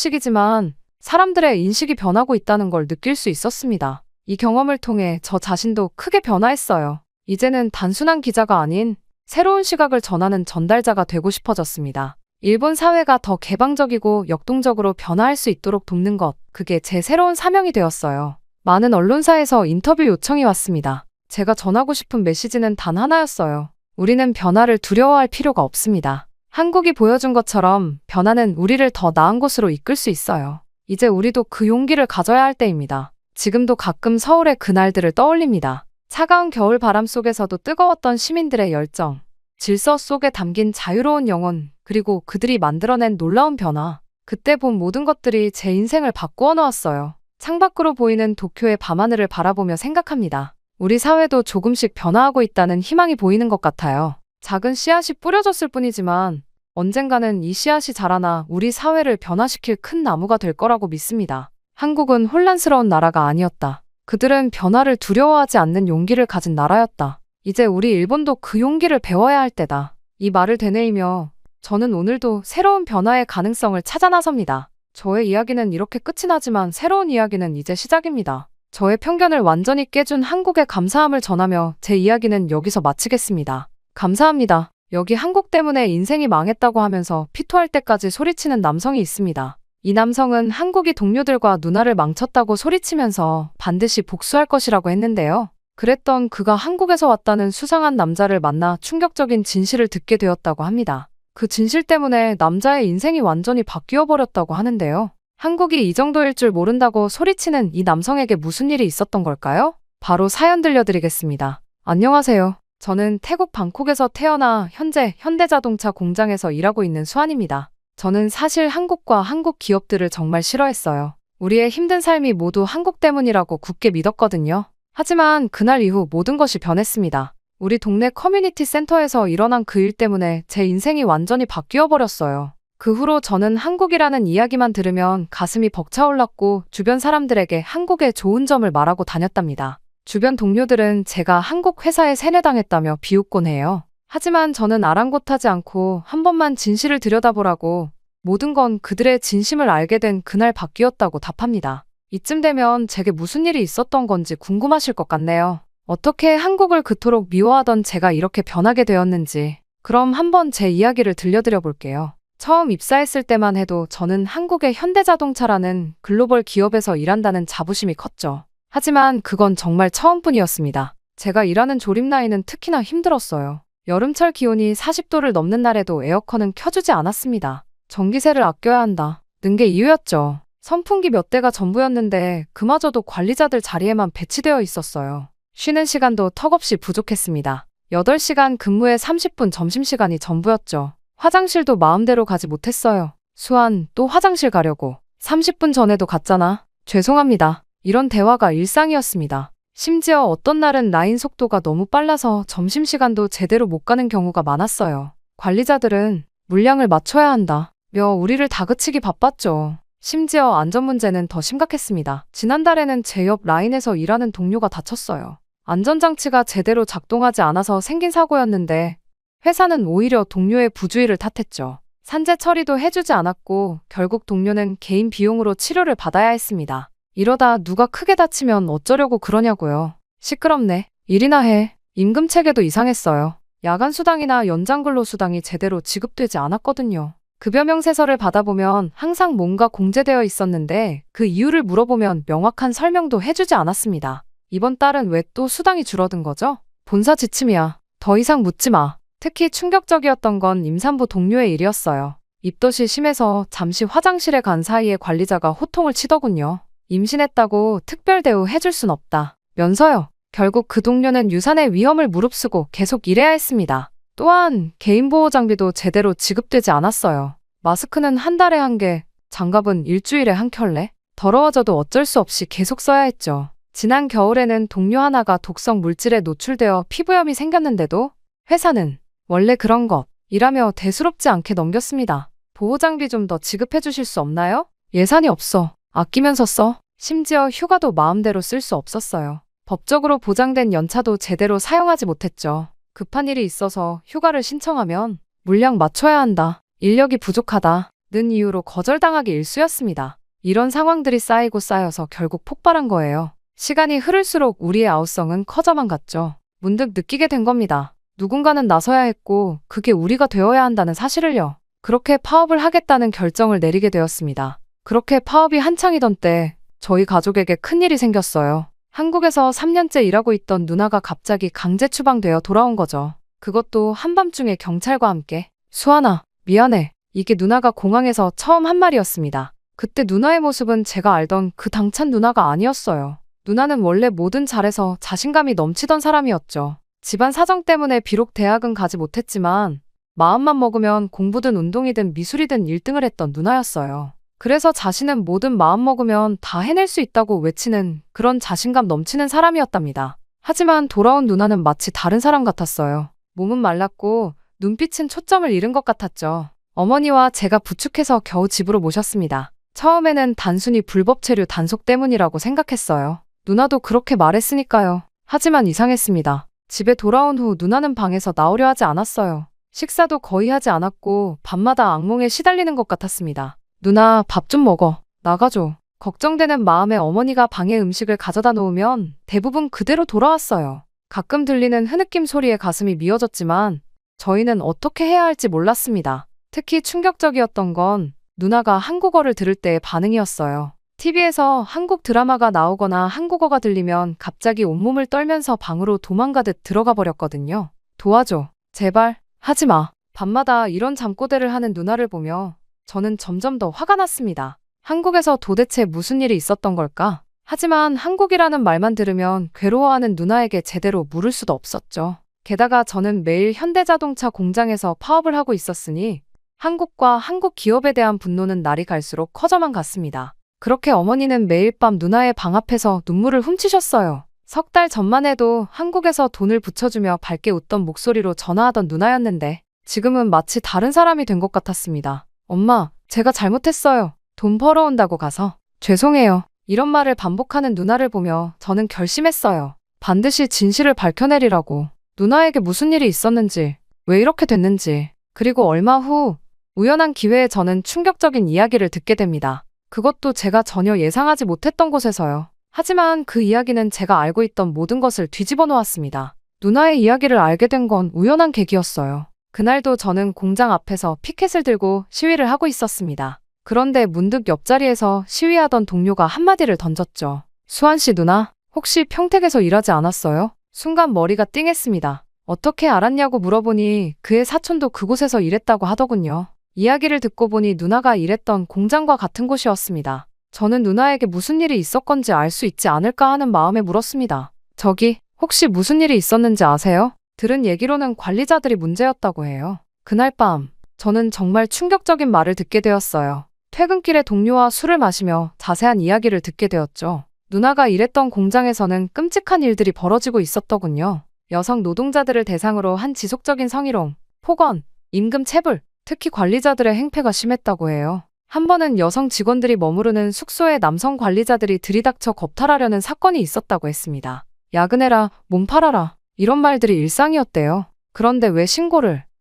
조금씩이지만 사람들의 인식이 변하고 있다는 걸 느낄 수 있었습니다. 이 경험을 통해 저 자신도 크게 변화했어요. 이제는 단순한 기자가 아닌 새로운 시각을 전하는 전달자가 되고 싶어졌습니다. 일본 사회가 더 개방적이고 역동적으로 변화할 수 있도록 돕는 것, 그게 제 새로운 사명이 되었어요. 많은 언론사에서 인터뷰 요청이 왔습니다. 제가 전하고 싶은 메시지는 단 하나였어요. 우리는 변화를 두려워할 필요가 없습니다. 한국이 보여준 것처럼 변화는 우리를 더 나은 곳으로 이끌 수 있어요. 이제 우리도 그 용기를 가져야 할 때입니다. 지금도 가끔 서울의 그날들을 떠올립니다. 차가운 겨울 바람 속에서도 뜨거웠던 시민들의 열정, 질서 속에 담긴 자유로운 영혼, 그리고 그들이 만들어낸 놀라운 변화. 그때 본 모든 것들이 제 인생을 바꾸어 놓았어요. 창밖으로 보이는 도쿄의 밤하늘을 바라보며 생각합니다. 우리 사회도 조금씩 변화하고 있다는 희망이 보이는 것 같아요. 작은 씨앗이 뿌려졌을 뿐이지만 언젠가는 이 씨앗이 자라나 우리 사회를 변화시킬 큰 나무가 될 거라고 믿습니다. 한국은 혼란스러운 나라가 아니었다. 그들은 변화를 두려워하지 않는 용기를 가진 나라였다. 이제 우리 일본도 그 용기를 배워야 할 때다. 이 말을 되뇌이며 저는 오늘도 새로운 변화의 가능성을 찾아 나섭니다. 저의 이야기는 이렇게 끝이 나지만 새로운 이야기는 이제 시작입니다. 저의 편견을 완전히 깨준 한국에 감사함을 전하며 제 이야기는 여기서 마치겠습니다. 감사합니다. 여기 한국 때문에 인생이 망했다고 하면서 피토할 때까지 소리치는 남성이 있습니다. 이 남성은 한국이 동료들과 누나를 망쳤다고 소리치면서 반드시 복수할 것이라고 했는데요. 그랬던 그가 한국에서 왔다는 수상한 남자를 만나 충격적인 진실을 듣게 되었다고 합니다. 그 진실 때문에 남자의 인생이 완전히 바뀌어 버렸다고 하는데요. 한국이 이 정도일 줄 모른다고 소리치는 이 남성에게 무슨 일이 있었던 걸까요? 바로 사연 들려드리겠습니다. 안녕하세요. 저는 태국 방콕에서 태어나 현재 현대자동차 공장에서 일하고 있는 수환입니다. 저는 사실 한국과 한국 기업들을 정말 싫어했어요. 우리의 힘든 삶이 모두 한국 때문이라고 굳게 믿었거든요. 하지만 그날 이후 모든 것이 변했습니다. 우리 동네 커뮤니티 센터에서 일어난 그 일 때문에 제 인생이 완전히 바뀌어 버렸어요. 그 후로 저는 한국이라는 이야기만 들으면 가슴이 벅차올랐고 주변 사람들에게 한국의 좋은 점을 말하고 다녔답니다. 주변 동료들은 제가 한국 회사에 세뇌당했다며 비웃곤 해요. 하지만 저는 아랑곳하지 않고 한 번만 진실을 들여다보라고 모든 건 그들의 진심을 알게 된 그날 바뀌었다고 답합니다. 이쯤 되면 제게 무슨 일이 있었던 건지 궁금하실 것 같네요. 어떻게 한국을 그토록 미워하던 제가 이렇게 변하게 되었는지. 그럼 한번 제 이야기를 들려드려 볼게요. 처음 입사했을 때만 해도 저는 한국의 현대자동차라는 글로벌 기업에서 일한다는 자부심이 컸죠. 하지만 그건 정말 처음뿐이었습니다. 제가 일하는 조립라인은 특히나 힘들었어요. 여름철 기온이 40도를 넘는 날에도 에어컨은 켜주지 않았습니다. 전기세를 아껴야 한다 는 게 이유였죠. 선풍기 몇 대가 전부였는데 그마저도 관리자들 자리에만 배치되어 있었어요. 쉬는 시간도 턱없이 부족했습니다. 8시간 근무에 30분 점심시간이 전부였죠. 화장실도 마음대로 가지 못했어요. 수환, 또 화장실 가려고. 30분 전에도 갔잖아. 죄송합니다. 이런 대화가 일상이었습니다. 심지어 어떤 날은 라인 속도가 너무 빨라서 점심시간도 제대로 못 가는 경우가 많았어요. 관리자들은 물량을 맞춰야 한다 며 우리를 다그치기 바빴죠. 심지어 안전 문제는 더 심각했습니다. 지난달에는 제 옆 라인에서 일하는 동료가 다쳤어요. 안전장치가 제대로 작동하지 않아서 생긴 사고였는데 회사는 오히려 동료의 부주의를 탓했죠. 산재 처리도 해주지 않았고 결국 동료는 개인 비용으로 치료를 받아야 했습니다. 이러다 누가 크게 다치면 어쩌려고 그러냐고요. 시끄럽네. 일이나 해. 임금 체계도 이상했어요. 야간 수당이나 연장 근로 수당이 제대로 지급되지 않았거든요. 급여 명세서를 받아보면 항상 뭔가 공제되어 있었는데 그 이유를 물어보면 명확한 설명도 해주지 않았습니다. 이번 달은 왜 또 수당이 줄어든 거죠? 본사 지침이야. 더 이상 묻지 마. 특히 충격적이었던 건 임산부 동료의 일이었어요. 입덧이 심해서 잠시 화장실에 간 사이에 관리자가 호통을 치더군요. 임신했다고 특별 대우 해줄 순 없다 면서요. 결국 그 동료는 유산의 위험을 무릅쓰고 계속 일해야 했습니다. 또한 개인보호 장비도 제대로 지급되지 않았어요. 마스크는 한 달에 1개, 장갑은 일주일에 1켤레. 더러워져도 어쩔 수 없이 계속 써야 했죠. 지난 겨울에는 동료 하나가 독성 물질에 노출되어 피부염이 생겼는데도 회사는 원래 그런 것 이라며 대수롭지 않게 넘겼습니다. 보호장비 좀 더 지급해 주실 수 없나요? 예산이 없어. 아끼면서 써. 심지어 휴가도 마음대로 쓸 수 없었어요. 법적으로 보장된 연차도 제대로 사용하지 못했죠. 급한 일이 있어서 휴가를 신청하면 물량 맞춰야 한다. 인력이 부족하다. 는 이유로 거절당하기 일쑤였습니다. 이런 상황들이 쌓이고 쌓여서 결국 폭발한 거예요. 시간이 흐를수록 우리의 아우성은 커져만 갔죠. 문득 느끼게 된 겁니다. 누군가는 나서야 했고 그게 우리가 되어야 한다는 사실을요. 그렇게 파업을 하겠다는 결정을 내리게 되었습니다. 그렇게 파업이 한창이던 때 저희 가족에게 큰일이 생겼어요. 한국에서 3년째 일하고 있던 누나가 갑자기 강제 추방되어 돌아온 거죠. 그것도 한밤중에 경찰과 함께. 수환아, 미안해. 이게 누나가 공항에서 처음 한 말이었습니다. 그때 누나의 모습은 제가 알던 그 당찬 누나가 아니었어요. 누나는 원래 뭐든 잘해서 자신감이 넘치던 사람이었죠. 집안 사정 때문에 비록 대학은 가지 못했지만 마음만 먹으면 공부든 운동이든 미술이든 1등을 했던 누나였어요. 그래서 자신은 뭐든 마음먹으면 다 해낼 수 있다고 외치는 그런 자신감 넘치는 사람이었답니다. 하지만 돌아온 누나는 마치 다른 사람 같았어요. 몸은 말랐고 눈빛은 초점을 잃은 것 같았죠. 어머니와 제가 부축해서 겨우 집으로 모셨습니다. 처음에는 단순히 불법 체류 단속 때문이라고 생각했어요. 누나도 그렇게 말했으니까요. 하지만 이상했습니다. 집에 돌아온 후 누나는 방에서 나오려 하지 않았어요. 식사도 거의 하지 않았고 밤마다 악몽에 시달리는 것 같았습니다. 누나, 밥 좀 먹어. 나가줘. 걱정되는 마음에 어머니가 방에 음식을 가져다 놓으면 대부분 그대로 돌아왔어요. 가끔 들리는 흐느낌 소리에 가슴이 미어졌지만 저희는 어떻게 해야 할지 몰랐습니다. 특히 충격적이었던 건 누나가 한국어를 들을 때의 반응이었어요. TV에서 한국 드라마가 나오거나 한국어가 들리면 갑자기 온몸을 떨면서 방으로 도망가듯 들어가 버렸거든요. 도와줘. 제발. 하지 마. 밤마다 이런 잠꼬대를 하는 누나를 보며 저는 점점 더 화가 났습니다. 한국에서 도대체 무슨 일이 있었던 걸까? 하지만 한국이라는 말만 들으면 괴로워하는 누나에게 제대로 물을 수도 없었죠. 게다가 저는 매일 현대자동차 공장에서 파업을 하고 있었으니 한국과 한국 기업에 대한 분노는 날이 갈수록 커져만 갔습니다. 그렇게 어머니는 매일 밤 누나의 방 앞에서 눈물을 훔치셨어요. 석 달 전만 해도 한국에서 돈을 붙여주며 밝게 웃던 목소리로 전화하던 누나였는데 지금은 마치 다른 사람이 된 것 같았습니다. 엄마, 제가 잘못했어요. 돈 벌어온다고 가서. 죄송해요. 이런 말을 반복하는 누나를 보며 저는 결심했어요. 반드시 진실을 밝혀내리라고. 누나에게 무슨 일이 있었는지, 왜 이렇게 됐는지. 그리고 얼마 후 우연한 기회에 저는 충격적인 이야기를 듣게 됩니다. 그것도 제가 전혀 예상하지 못했던 곳에서요. 하지만 그 이야기는 제가 알고 있던 모든 것을 뒤집어 놓았습니다. 누나의 이야기를 알게 된 건 우연한 계기였어요. 그날도 저는 공장 앞에서 피켓을 들고 시위를 하고 있었습니다. 그런데 문득 옆자리에서 시위하던 동료가 한마디를 던졌죠. 수환 씨 누나, 혹시 평택에서 일하지 않았어요? 순간 머리가 띵했습니다. 어떻게 알았냐고 물어보니 그의 사촌도 그곳에서 일했다고 하더군요. 이야기를 듣고 보니 누나가 일했던 공장과 같은 곳이었습니다. 저는 누나에게 무슨 일이 있었건지 알 수 있지 않을까 하는 마음에 물었습니다. 저기, 혹시 무슨 일이 있었는지 아세요? 들은 얘기로는 관리자들이 문제였다고 해요. 그날 밤, 저는 정말 충격적인 말을 듣게 되었어요. 퇴근길에 동료와 술을 마시며 자세한 이야기를 듣게 되었죠. 누나가 일했던 공장에서는 끔찍한 일들이 벌어지고 있었더군요. 여성 노동자들을 대상으로 한 지속적인 성희롱, 폭언, 임금 체불, 특히 관리자들의 행패가 심했다고 해요. 한 번은 여성 직원들이 머무르는 숙소에 남성 관리자들이 들이닥쳐 겁탈하려는 사건이 있었다고 했습니다. 야근해라, 몸 팔아라, 이런 말들이 일상이었대요. 그런데 왜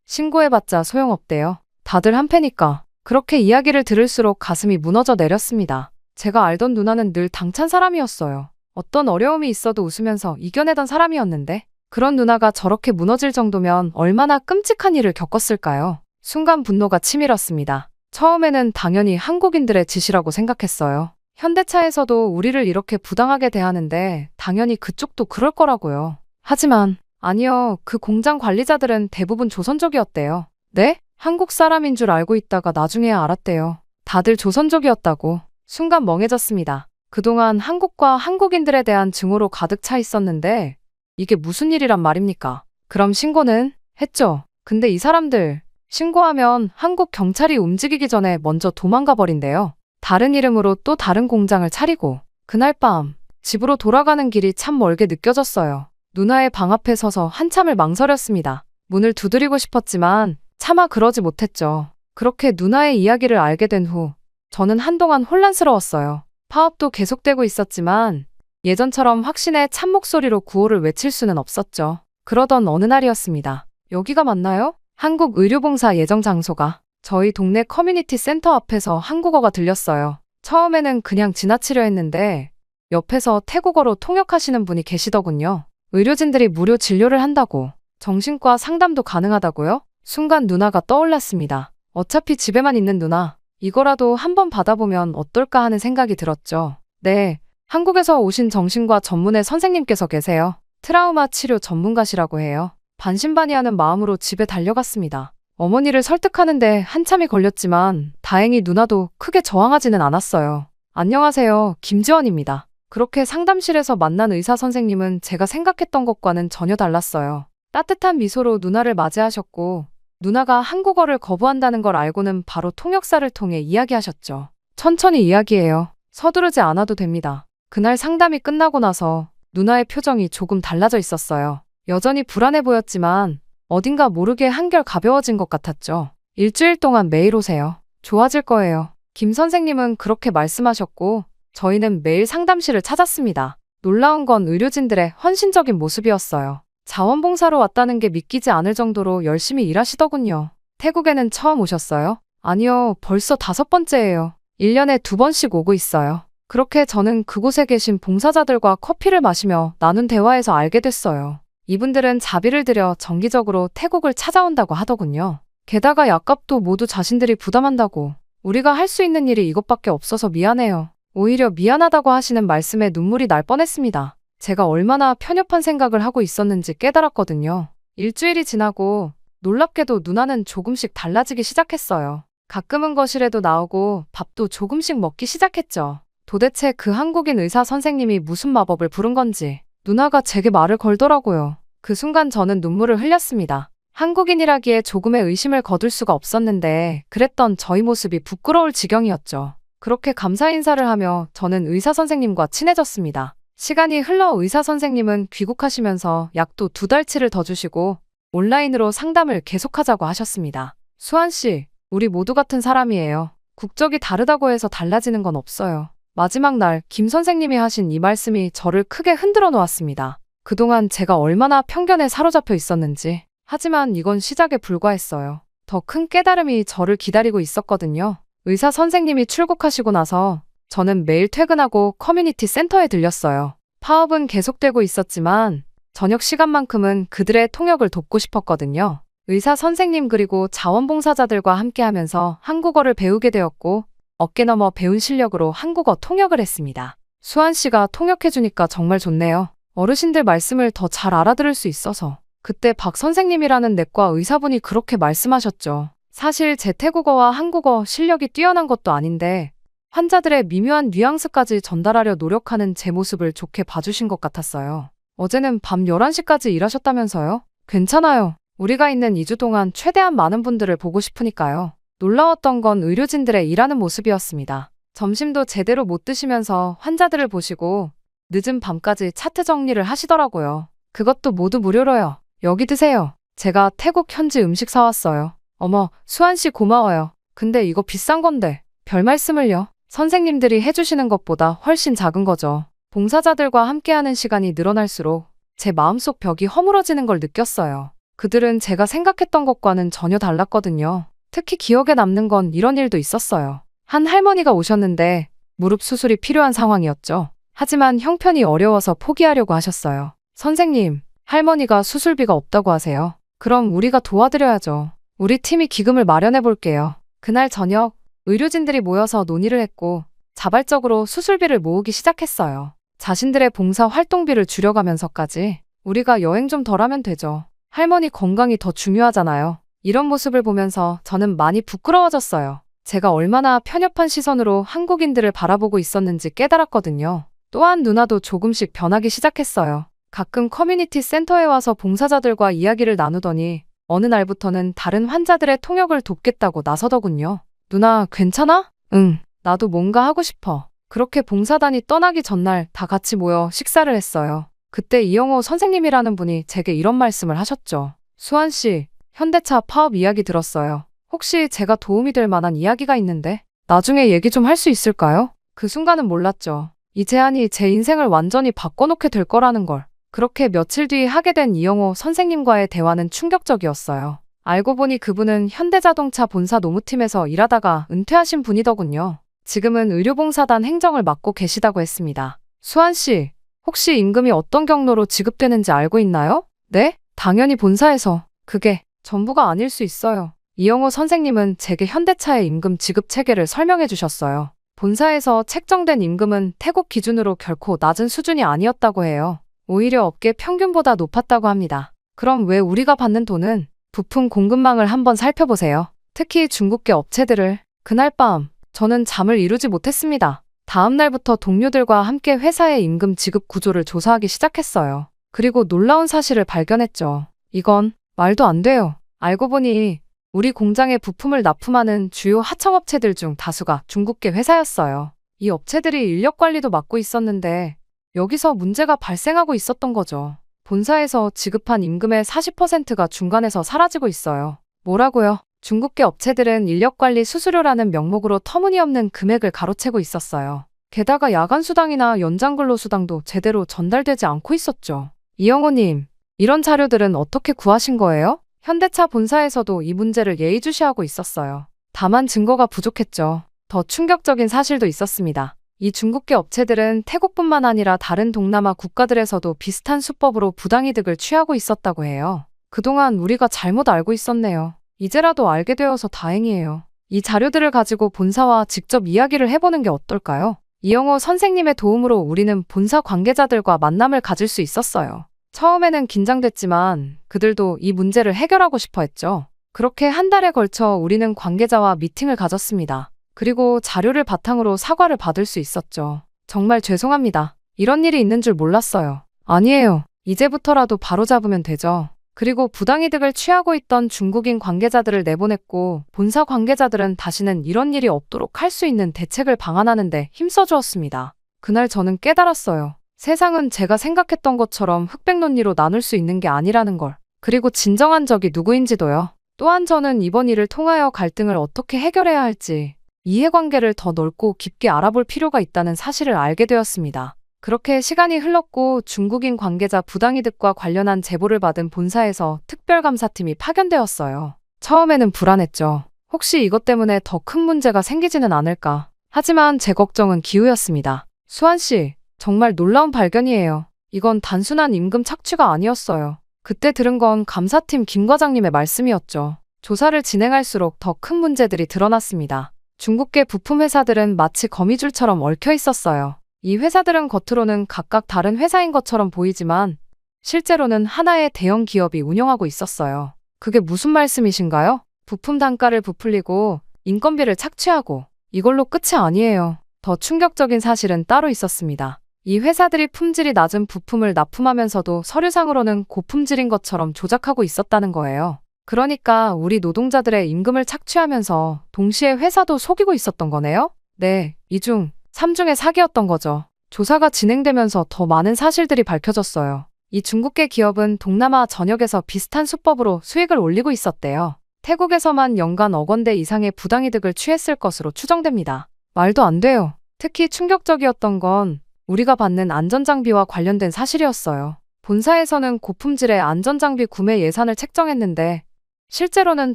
신고해봤자 소용없대요. 다들 한패니까. 그렇게 이야기를 들을수록 가슴이 무너져 내렸습니다. 제가 알던 누나는 늘 당찬 사람이었어요. 어떤 어려움이 있어도 웃으면서 이겨내던 사람이었는데 그런 누나가 저렇게 무너질 정도면 얼마나 끔찍한 일을 겪었을까요? 순간 분노가 치밀었습니다. 처음에는 당연히 한국인들의 짓이라고 생각했어요. 현대차에서도 우리를 이렇게 부당하게 대하는데 당연히 그쪽도 그럴 거라고요. 하지만 아니요, 그 공장 관리자들은 대부분 조선족이었대요. 네? 한국 사람인 줄 알고 있다가 나중에야 알았대요. 다들 조선족이었다고. 순간 멍해졌습니다. 그동안 한국과 한국인들에 대한 증오로 가득 차 있었는데 이게 무슨 일이란 말입니까? 그럼 신고는? 했죠. 근데 이 사람들 신고하면 한국 경찰이 움직이기 전에 먼저 도망가 버린대요. 다른 이름으로 또 다른 공장을 차리고. 그날 밤 집으로 돌아가는 길이 참 멀게 느껴졌어요. 누나의 방 앞에 서서 한참을 망설였습니다. 문을 두드리고 싶었지만 차마 그러지 못했죠. 그렇게 누나의 이야기를 알게 된 후 저는 한동안 혼란스러웠어요. 파업도 계속되고 있었지만 예전처럼 확신의 찬 목소리로 구호를 외칠 수는 없었죠. 그러던 어느 날이었습니다. 여기가 맞나요? 한국의료봉사 예정 장소가. 저희 동네 커뮤니티 센터 앞에서 한국어가 들렸어요. 처음에는 그냥 지나치려 했는데 옆에서 태국어로 통역하시는 분이 계시더군요. 의료진들이 무료 진료를 한다고. 정신과 상담도 가능하다고요? 순간 누나가 떠올랐습니다. 어차피 집에만 있는 누나, 이거라도 한번 받아보면 어떨까 하는 생각이 들었죠. 네, 한국에서 오신 정신과 전문의 선생님께서 계세요. 트라우마 치료 전문가시라고 해요. 반신반의하는 마음으로 집에 달려갔습니다. 어머니를 설득하는데 한참이 걸렸지만 다행히 누나도 크게 저항하지는 않았어요. 안녕하세요, 김지원입니다. 그렇게 상담실에서 만난 의사 선생님은 제가 생각했던 것과는 전혀 달랐어요. 따뜻한 미소로 누나를 맞이하셨고 누나가 한국어를 거부한다는 걸 알고는 바로 통역사를 통해 이야기하셨죠. 천천히 이야기해요. 서두르지 않아도 됩니다. 그날 상담이 끝나고 나서 누나의 표정이 조금 달라져 있었어요. 여전히 불안해 보였지만 어딘가 모르게 한결 가벼워진 것 같았죠. 일주일 동안 매일 오세요. 좋아질 거예요. 김 선생님은 그렇게 말씀하셨고 저희는 매일 상담실을 찾았습니다. 놀라운 건 의료진들의 헌신적인 모습이었어요. 자원봉사로 왔다는 게 믿기지 않을 정도로 열심히 일하시더군요. 태국에는 처음 오셨어요? 아니요, 벌써 5번째예요. 1년에 2번씩 오고 있어요. 그렇게 저는 그곳에 계신 봉사자들과 커피를 마시며 나눈 대화에서 알게 됐어요. 이분들은 자비를 들여 정기적으로 태국을 찾아온다고 하더군요. 게다가 약값도 모두 자신들이 부담한다고. 우리가 할 수 있는 일이 이것밖에 없어서 미안해요. 오히려 미안하다고 하시는 말씀에 눈물이 날 뻔했습니다. 제가 얼마나 편협한 생각을 하고 있었는지 깨달았거든요. 일주일이 지나고 놀랍게도 누나는 조금씩 달라지기 시작했어요. 가끔은 거실에도 나오고 밥도 조금씩 먹기 시작했죠. 도대체 그 한국인 의사 선생님이 무슨 마법을 부른 건지 누나가 제게 말을 걸더라고요. 그 순간 저는 눈물을 흘렸습니다. 한국인이라기에 조금의 의심을 거둘 수가 없었는데 그랬던 저희 모습이 부끄러울 지경이었죠. 그렇게 감사 인사를 하며 저는 의사 선생님과 친해졌습니다. 시간이 흘러 의사 선생님은 귀국하시면서 약도 2달치를 더 주시고 온라인으로 상담을 계속하자고 하셨습니다. 수환 씨, 우리 모두 같은 사람이에요. 국적이 다르다고 해서 달라지는 건 없어요. 마지막 날 김 선생님이 하신 이 말씀이 저를 크게 흔들어 놓았습니다. 그동안 제가 얼마나 편견에 사로잡혀 있었는지. 하지만 이건 시작에 불과했어요. 더 큰 깨달음이 저를 기다리고 있었거든요. 의사 선생님이 출국하시고 나서 저는 매일 퇴근하고 커뮤니티 센터에 들렸어요. 파업은 계속되고 있었지만 저녁 시간만큼은 그들의 통역을 돕고 싶었거든요. 의사 선생님 그리고 자원봉사자들과 함께하면서 한국어를 배우게 되었고 어깨 너머 배운 실력으로 한국어 통역을 했습니다. 수환 씨가 통역해주니까 정말 좋네요. 어르신들 말씀을 더 잘 알아들을 수 있어서. 그때 박 선생님이라는 내과 의사분이 그렇게 말씀하셨죠. 사실 제 태국어와 한국어 실력이 뛰어난 것도 아닌데 환자들의 미묘한 뉘앙스까지 전달하려 노력하는 제 모습을 좋게 봐주신 것 같았어요. 어제는 밤 11시까지 일하셨다면서요? 괜찮아요. 우리가 있는 2주 동안 최대한 많은 분들을 보고 싶으니까요. 놀라웠던 건 의료진들의 일하는 모습이었습니다. 점심도 제대로 못 드시면서 환자들을 보시고 늦은 밤까지 차트 정리를 하시더라고요. 그것도 모두 무료로요. 여기 드세요. 제가 태국 현지 음식 사왔어요. 어머, 수환 씨 고마워요. 근데 이거 비싼 건데. 별 말씀을요. 선생님들이 해주시는 것보다 훨씬 작은 거죠. 봉사자들과 함께하는 시간이 늘어날수록 제 마음속 벽이 허물어지는 걸 느꼈어요. 그들은 제가 생각했던 것과는 전혀 달랐거든요. 특히 기억에 남는 건 이런 일도 있었어요. 한 할머니가 오셨는데 무릎 수술이 필요한 상황이었죠. 하지만 형편이 어려워서 포기하려고 하셨어요. 선생님, 할머니가 수술비가 없다고 하세요. 그럼 우리가 도와드려야죠. 우리 팀이 기금을 마련해 볼게요. 그날 저녁 의료진들이 모여서 논의를 했고 자발적으로 수술비를 모으기 시작했어요. 자신들의 봉사 활동비를 줄여가면서까지 우리가 여행 좀 덜 하면 되죠. 할머니 건강이 더 중요하잖아요. 이런 모습을 보면서 저는 많이 부끄러워졌어요. 제가 얼마나 편협한 시선으로 한국인들을 바라보고 있었는지 깨달았거든요. 또한 누나도 조금씩 변하기 시작했어요. 가끔 커뮤니티 센터에 와서 봉사자들과 이야기를 나누더니 어느 날부터는 다른 환자들의 통역을 돕겠다고 나서더군요. 누나, 괜찮아? 응, 나도 뭔가 하고 싶어. 그렇게 봉사단이 떠나기 전날 다 같이 모여 식사를 했어요. 그때 이영호 선생님이라는 분이 제게 이런 말씀을 하셨죠. 수환 씨, 현대차 파업 이야기 들었어요. 혹시 제가 도움이 될 만한 이야기가 있는데 나중에 얘기 좀 할 수 있을까요? 그 순간은 몰랐죠. 이 제안이 제 인생을 완전히 바꿔놓게 될 거라는 걸. 그렇게 며칠 뒤 하게 된 이영호 선생님과의 대화는 충격적이었어요. 알고 보니 그분은 현대자동차 본사 노무팀에서 일하다가 은퇴하신 분이더군요. 지금은 의료봉사단 행정을 맡고 계시다고 했습니다. 수환 씨, 혹시 임금이 어떤 경로로 지급되는지 알고 있나요? 네? 당연히 본사에서. 그게 전부가 아닐 수 있어요. 이영호 선생님은 제게 현대차의 임금 지급 체계를 설명해 주셨어요. 본사에서 책정된 임금은 태국 기준으로 결코 낮은 수준이 아니었다고 해요. 오히려 업계 평균보다 높았다고 합니다. 그럼 왜 우리가 받는 돈은? 부품 공급망을 한번 살펴보세요. 특히 중국계 업체들을. 그날 밤 저는 잠을 이루지 못했습니다. 다음 날부터 동료들과 함께 회사의 임금 지급 구조를 조사하기 시작했어요. 그리고 놀라운 사실을 발견했죠. 이건 말도 안 돼요. 알고 보니 우리 공장에 부품을 납품하는 주요 하청업체들 중 다수가 중국계 회사였어요. 이 업체들이 인력 관리도 맡고 있었는데 여기서 문제가 발생하고 있었던 거죠. 본사에서 지급한 임금의 40%가 중간에서 사라지고 있어요. 뭐라고요? 중국계 업체들은 인력관리 수수료라는 명목으로 터무니없는 금액을 가로채고 있었어요. 게다가 야간 수당이나 연장 근로 수당도 제대로 전달되지 않고 있었죠. 이영호님, 이런 자료들은 어떻게 구하신 거예요? 현대차 본사에서도 이 문제를 예의주시하고 있었어요. 다만 증거가 부족했죠. 더 충격적인 사실도 있었습니다. 이 중국계 업체들은 태국뿐만 아니라 다른 동남아 국가들에서도 비슷한 수법으로 부당이득을 취하고 있었다고 해요. 그동안 우리가 잘못 알고 있었네요. 이제라도 알게 되어서 다행이에요. 이 자료들을 가지고 본사와 직접 이야기를 해보는 게 어떨까요? 이영호 선생님의 도움으로 우리는 본사 관계자들과 만남을 가질 수 있었어요. 처음에는 긴장됐지만 그들도 이 문제를 해결하고 싶어 했죠. 그렇게 한 달에 걸쳐 우리는 관계자와 미팅을 가졌습니다. 그리고 자료를 바탕으로 사과를 받을 수 있었죠. 정말 죄송합니다. 이런 일이 있는 줄 몰랐어요. 아니에요. 이제부터라도 바로잡으면 되죠. 그리고 부당이득을 취하고 있던 중국인 관계자들을 내보냈고 본사 관계자들은 다시는 이런 일이 없도록 할 수 있는 대책을 방안하는데 힘써주었습니다. 그날 저는 깨달았어요. 세상은 제가 생각했던 것처럼 흑백 논리로 나눌 수 있는 게 아니라는 걸. 그리고 진정한 적이 누구인지도요. 또한 저는 이번 일을 통하여 갈등을 어떻게 해결해야 할지, 이해관계를 더 넓고 깊게 알아볼 필요가 있다는 사실을 알게 되었습니다. 그렇게 시간이 흘렀고 중국인 관계자 부당이득과 관련한 제보를 받은 본사에서 특별감사팀이 파견되었어요. 처음에는 불안했죠. 혹시 이것 때문에 더 큰 문제가 생기지는 않을까. 하지만 제 걱정은 기우였습니다. 수환 씨, 정말 놀라운 발견이에요. 이건 단순한 임금 착취가 아니었어요. 그때 들은 건 감사팀 김 과장님의 말씀이었죠. 조사를 진행할수록 더 큰 문제들이 드러났습니다. 중국계 부품 회사들은 마치 거미줄처럼 얽혀 있었어요. 이 회사들은 겉으로는 각각 다른 회사인 것처럼 보이지만 실제로는 하나의 대형 기업이 운영하고 있었어요. 그게 무슨 말씀이신가요? 부품 단가를 부풀리고 인건비를 착취하고 이걸로 끝이 아니에요. 더 충격적인 사실은 따로 있었습니다. 이 회사들이 품질이 낮은 부품을 납품하면서도 서류상으로는 고품질인 것처럼 조작하고 있었다는 거예요. 그러니까 우리 노동자들의 임금을 착취하면서 동시에 회사도 속이고 있었던 거네요? 네, 2중, 3중의 사기였던 거죠. 조사가 진행되면서 더 많은 사실들이 밝혀졌어요. 이 중국계 기업은 동남아 전역에서 비슷한 수법으로 수익을 올리고 있었대요. 태국에서만 연간 억 원대 이상의 부당이득을 취했을 것으로 추정됩니다. 말도 안 돼요. 특히 충격적이었던 건 우리가 받는 안전장비와 관련된 사실이었어요. 본사에서는 고품질의 안전장비 구매 예산을 책정했는데 실제로는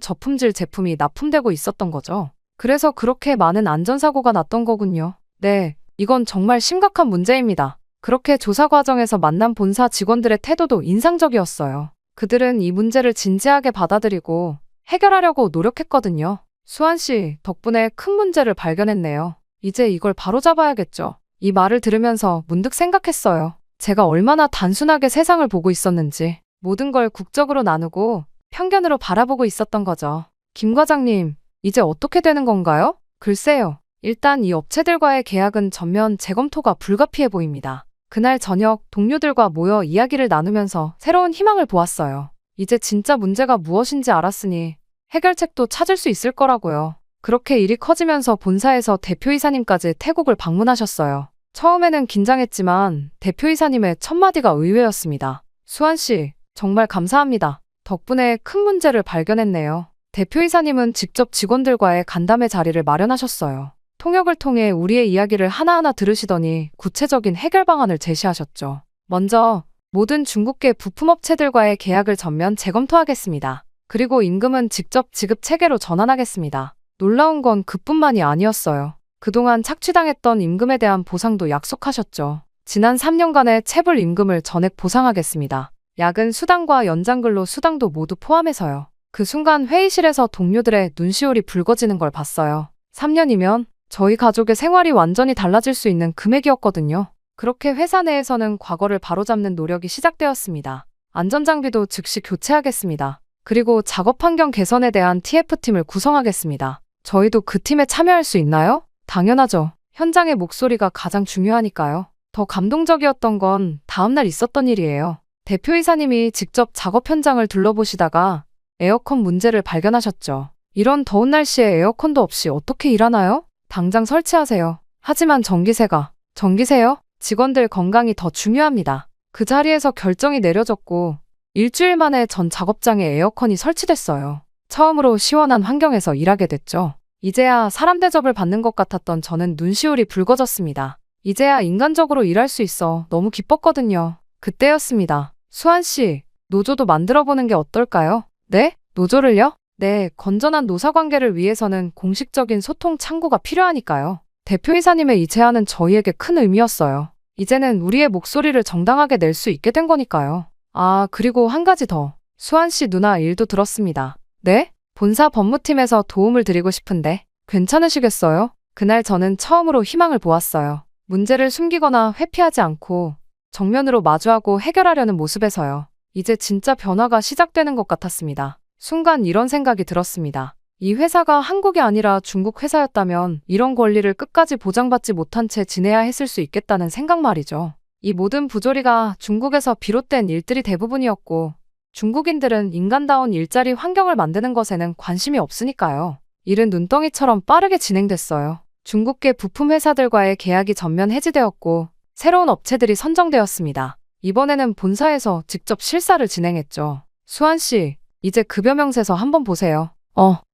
저품질 제품이 납품되고 있었던 거죠. 그래서 그렇게 많은 안전사고가 났던 거군요. 네, 이건 정말 심각한 문제입니다. 그렇게 조사 과정에서 만난 본사 직원들의 태도도 인상적이었어요. 그들은 이 문제를 진지하게 받아들이고 해결하려고 노력했거든요. 수환 씨, 덕분에 큰 문제를 발견했네요. 이제 이걸 바로잡아야겠죠. 이 말을 들으면서 문득 생각했어요. 제가 얼마나 단순하게 세상을 보고 있었는지, 모든 걸 국적으로 나누고 편견으로 바라보고 있었던 거죠. 김 과장님, 이제 어떻게 되는 건가요? 글쎄요. 일단 이 업체들과의 계약은 전면 재검토가 불가피해 보입니다. 그날 저녁 동료들과 모여 이야기를 나누면서 새로운 희망을 보았어요. 이제 진짜 문제가 무엇인지 알았으니 해결책도 찾을 수 있을 거라고요. 그렇게 일이 커지면서 본사에서 대표이사님까지 태국을 방문하셨어요. 처음에는 긴장했지만 대표이사님의 첫마디가 의외였습니다. 수환 씨, 정말 감사합니다. 덕분에 큰 문제를 발견했네요. 대표이사님은 직접 직원들과의 간담회 자리를 마련하셨어요. 통역을 통해 우리의 이야기를 하나하나 들으시더니 구체적인 해결 방안을 제시하셨죠. 먼저 모든 중국계 부품업체들과의 계약을 전면 재검토하겠습니다. 그리고 임금은 직접 지급 체계로 전환하겠습니다. 놀라운 건 그뿐만이 아니었어요. 그동안 착취당했던 임금에 대한 보상도 약속하셨죠. 지난 3년간의 체불 임금을 전액 보상하겠습니다. 야근 수당과 연장근로 수당도 모두 포함해서요. 그 순간 회의실에서 동료들의 눈시울이 붉어지는 걸 봤어요. 3년이면 저희 가족의 생활이 완전히 달라질 수 있는 금액이었거든요. 그렇게 회사 내에서는 과거를 바로잡는 노력이 시작되었습니다. 안전장비도 즉시 교체하겠습니다. 그리고 작업 환경 개선에 대한 TF팀을 구성하겠습니다. 저희도 그 팀에 참여할 수 있나요? 당연하죠. 현장의 목소리가 가장 중요하니까요. 더 감동적이었던 건 다음날 있었던 일이에요. 대표이사님이 직접 작업 현장을 둘러보시다가 에어컨 문제를 발견하셨죠. 이런 더운 날씨에 에어컨도 없이 어떻게 일하나요? 당장 설치하세요. 하지만 전기세요? 직원들 건강이 더 중요합니다. 그 자리에서 결정이 내려졌고 일주일 만에 전 작업장에 에어컨이 설치됐어요. 처음으로 시원한 환경에서 일하게 됐죠. 이제야 사람 대접을 받는 것 같았던 저는 눈시울이 붉어졌습니다. 이제야 인간적으로 일할 수 있어 너무 기뻤거든요. 그때였습니다. 수환 씨, 노조도 만들어보는 게 어떨까요? 네? 노조를요? 네, 건전한 노사관계를 위해서는 공식적인 소통 창구가 필요하니까요. 대표이사님의 이 제안은 저희에게 큰 의미였어요. 이제는 우리의 목소리를 정당하게 낼 수 있게 된 거니까요. 아, 그리고 한 가지 더. 수환 씨 누나 일도 들었습니다. 네? 본사 법무팀에서 도움을 드리고 싶은데 괜찮으시겠어요? 그날 저는 처음으로 희망을 보았어요. 문제를 숨기거나 회피하지 않고 정면으로 마주하고 해결하려는 모습에서요. 이제 진짜 변화가 시작되는 것 같았습니다. 순간 이런 생각이 들었습니다. 이 회사가 한국이 아니라 중국 회사였다면 이런 권리를 끝까지 보장받지 못한 채 지내야 했을 수 있겠다는 생각 말이죠. 이 모든 부조리가 중국에서 비롯된 일들이 대부분이었고 중국인들은 인간다운 일자리 환경을 만드는 것에는 관심이 없으니까요. 일은 눈덩이처럼 빠르게 진행됐어요. 중국계 부품 회사들과의 계약이 전면 해지되었고 새로운 업체들이 선정되었습니다. 이번에는 본사에서 직접 실사를 진행했죠. 수환 씨, 이제 급여 명세서 한번 보세요.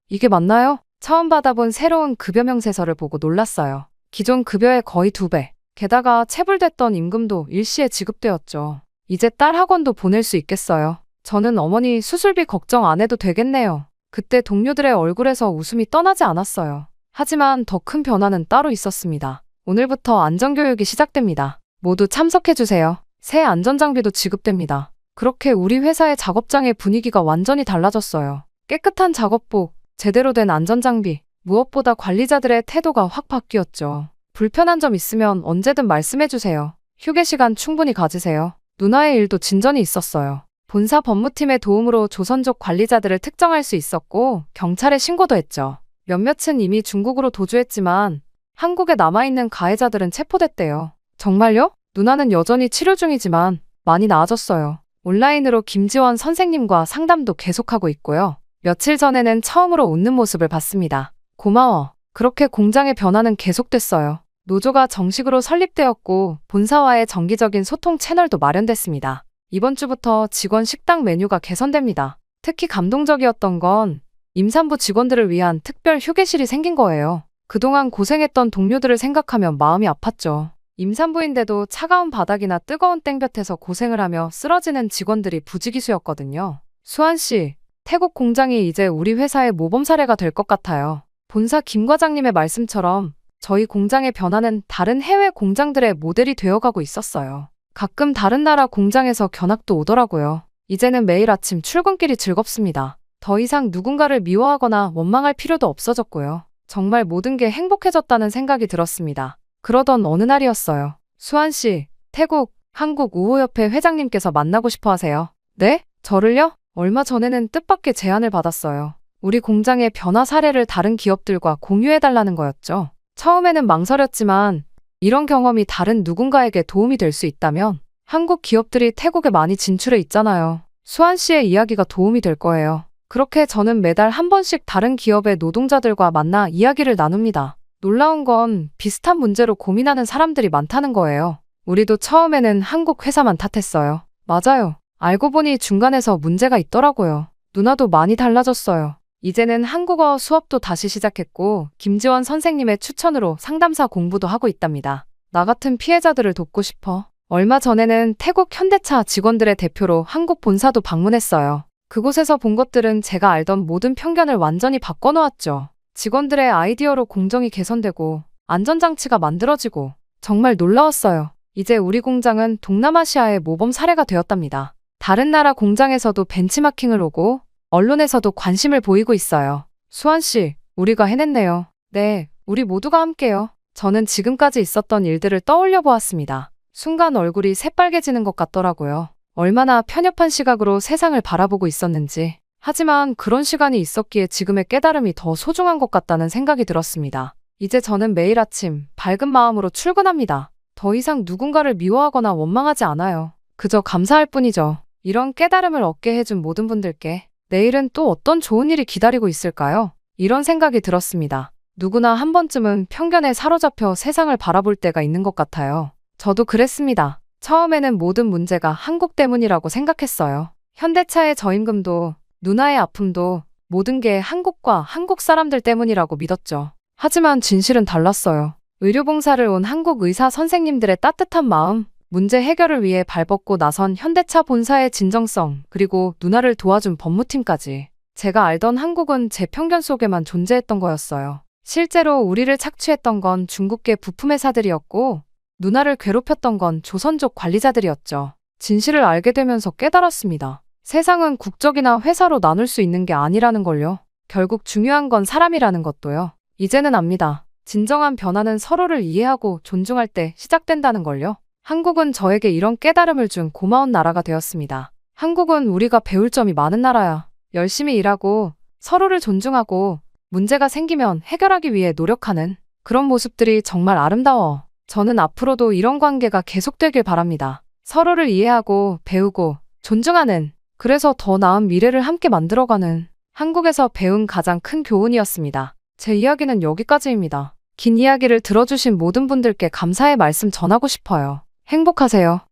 이게 맞나요? 처음 받아본 새로운 급여 명세서를 보고 놀랐어요. 기존 급여의 거의 2배. 게다가 체불됐던 임금도 일시에 지급되었죠. 이제 딸 학원도 보낼 수 있겠어요. 저는 어머니 수술비 걱정 안 해도 되겠네요. 그때 동료들의 얼굴에서 웃음이 떠나지 않았어요. 하지만 더 큰 변화는 따로 있었습니다. 오늘부터 안전교육이 시작됩니다. 모두 참석해주세요. 새 안전장비도 지급됩니다. 그렇게 우리 회사의 작업장의 분위기가 완전히 달라졌어요. 깨끗한 작업복, 제대로 된 안전장비, 무엇보다 관리자들의 태도가 확 바뀌었죠. 불편한 점 있으면 언제든 말씀해주세요. 휴게 시간 충분히 가지세요. 누나의 일도 진전이 있었어요. 본사 법무팀의 도움으로 조선족 관리자들을 특정할 수 있었고 경찰에 신고도 했죠. 몇몇은 이미 중국으로 도주했지만 한국에 남아있는 가해자들은 체포됐대요. 정말요? 누나는 여전히 치료 중이지만 많이 나아졌어요. 온라인으로 김지원 선생님과 상담도 계속하고 있고요. 며칠 전에는 처음으로 웃는 모습을 봤습니다. 고마워. 그렇게 공장의 변화는 계속됐어요. 노조가 정식으로 설립되었고 본사와의 정기적인 소통 채널도 마련됐습니다. 이번 주부터 직원 식당 메뉴가 개선됩니다. 특히 감동적이었던 건 임산부 직원들을 위한 특별 휴게실이 생긴 거예요. 그동안 고생했던 동료들을 생각하면 마음이 아팠죠. 임산부인데도 차가운 바닥이나 뜨거운 땡볕에서 고생을 하며 쓰러지는 직원들이 부지기수였거든요. 수환 씨, 태국 공장이 이제 우리 회사의 모범 사례가 될 것 같아요. 본사 김 과장님의 말씀처럼 저희 공장의 변화는 다른 해외 공장들의 모델이 되어가고 있었어요. 가끔 다른 나라 공장에서 견학도 오더라고요. 이제는 매일 아침 출근길이 즐겁습니다. 더 이상 누군가를 미워하거나 원망할 필요도 없어졌고요. 정말 모든 게 행복해졌다는 생각이 들었습니다. 그러던 어느 날이었어요. 수환 씨, 태국, 한국 우호협회 회장님께서 만나고 싶어 하세요. 네? 저를요? 얼마 전에는 뜻밖의 제안을 받았어요. 우리 공장의 변화 사례를 다른 기업들과 공유해달라는 거였죠. 처음에는 망설였지만 이런 경험이 다른 누군가에게 도움이 될 수 있다면 한국 기업들이 태국에 많이 진출해 있잖아요. 수환 씨의 이야기가 도움이 될 거예요. 그렇게 저는 매달 한 번씩 다른 기업의 노동자들과 만나 이야기를 나눕니다. 놀라운 건 비슷한 문제로 고민하는 사람들이 많다는 거예요. 우리도 처음에는 한국 회사만 탓했어요. 맞아요. 알고 보니 중간에서 문제가 있더라고요. 누나도 많이 달라졌어요. 이제는 한국어 수업도 다시 시작했고 김지원 선생님의 추천으로 상담사 공부도 하고 있답니다. 나 같은 피해자들을 돕고 싶어. 얼마 전에는 태국 현대차 직원들의 대표로 한국 본사도 방문했어요. 그곳에서 본 것들은 제가 알던 모든 편견을 완전히 바꿔놓았죠. 직원들의 아이디어로 공정이 개선되고 안전장치가 만들어지고 정말 놀라웠어요. 이제 우리 공장은 동남아시아의 모범 사례가 되었답니다. 다른 나라 공장에서도 벤치마킹을 오고 언론에서도 관심을 보이고 있어요. 수환 씨, 우리가 해냈네요. 네, 우리 모두가 함께요. 저는 지금까지 있었던 일들을 떠올려 보았습니다. 순간 얼굴이 새빨개지는 것 같더라고요. 얼마나 편협한 시각으로 세상을 바라보고 있었는지. 하지만 그런 시간이 있었기에 지금의 깨달음이 더 소중한 것 같다는 생각이 들었습니다. 이제 저는 매일 아침 밝은 마음으로 출근합니다. 더 이상 누군가를 미워하거나 원망하지 않아요. 그저 감사할 뿐이죠. 이런 깨달음을 얻게 해준 모든 분들께 내일은 또 어떤 좋은 일이 기다리고 있을까요? 이런 생각이 들었습니다. 누구나 한 번쯤은 편견에 사로잡혀 세상을 바라볼 때가 있는 것 같아요. 저도 그랬습니다. 처음에는 모든 문제가 한국 때문이라고 생각했어요. 현대차의 저임금도 누나의 아픔도 모든 게 한국과 한국 사람들 때문이라고 믿었죠. 하지만 진실은 달랐어요. 의료봉사를 온 한국 의사 선생님들의 따뜻한 마음, 문제 해결을 위해 발벗고 나선 현대차 본사의 진정성, 그리고 누나를 도와준 법무팀까지. 제가 알던 한국은 제 편견 속에만 존재했던 거였어요. 실제로 우리를 착취했던 건 중국계 부품회사들이었고 누나를 괴롭혔던 건 조선족 관리자들이었죠. 진실을 알게 되면서 깨달았습니다. 세상은 국적이나 회사로 나눌 수 있는 게 아니라는 걸요. 결국 중요한 건 사람이라는 것도요. 이제는 압니다. 진정한 변화는 서로를 이해하고 존중할 때 시작된다는 걸요. 한국은 저에게 이런 깨달음을 준 고마운 나라가 되었습니다. 한국은 우리가 배울 점이 많은 나라야. 열심히 일하고 서로를 존중하고 문제가 생기면 해결하기 위해 노력하는 그런 모습들이 정말 아름다워. 저는 앞으로도 이런 관계가 계속되길 바랍니다. 서로를 이해하고 배우고 존중하는, 그래서 더 나은 미래를 함께 만들어가는 한국에서 배운 가장 큰 교훈이었습니다. 제 이야기는 여기까지입니다. 긴 이야기를 들어주신 모든 분들께 감사의 말씀 전하고 싶어요. 행복하세요.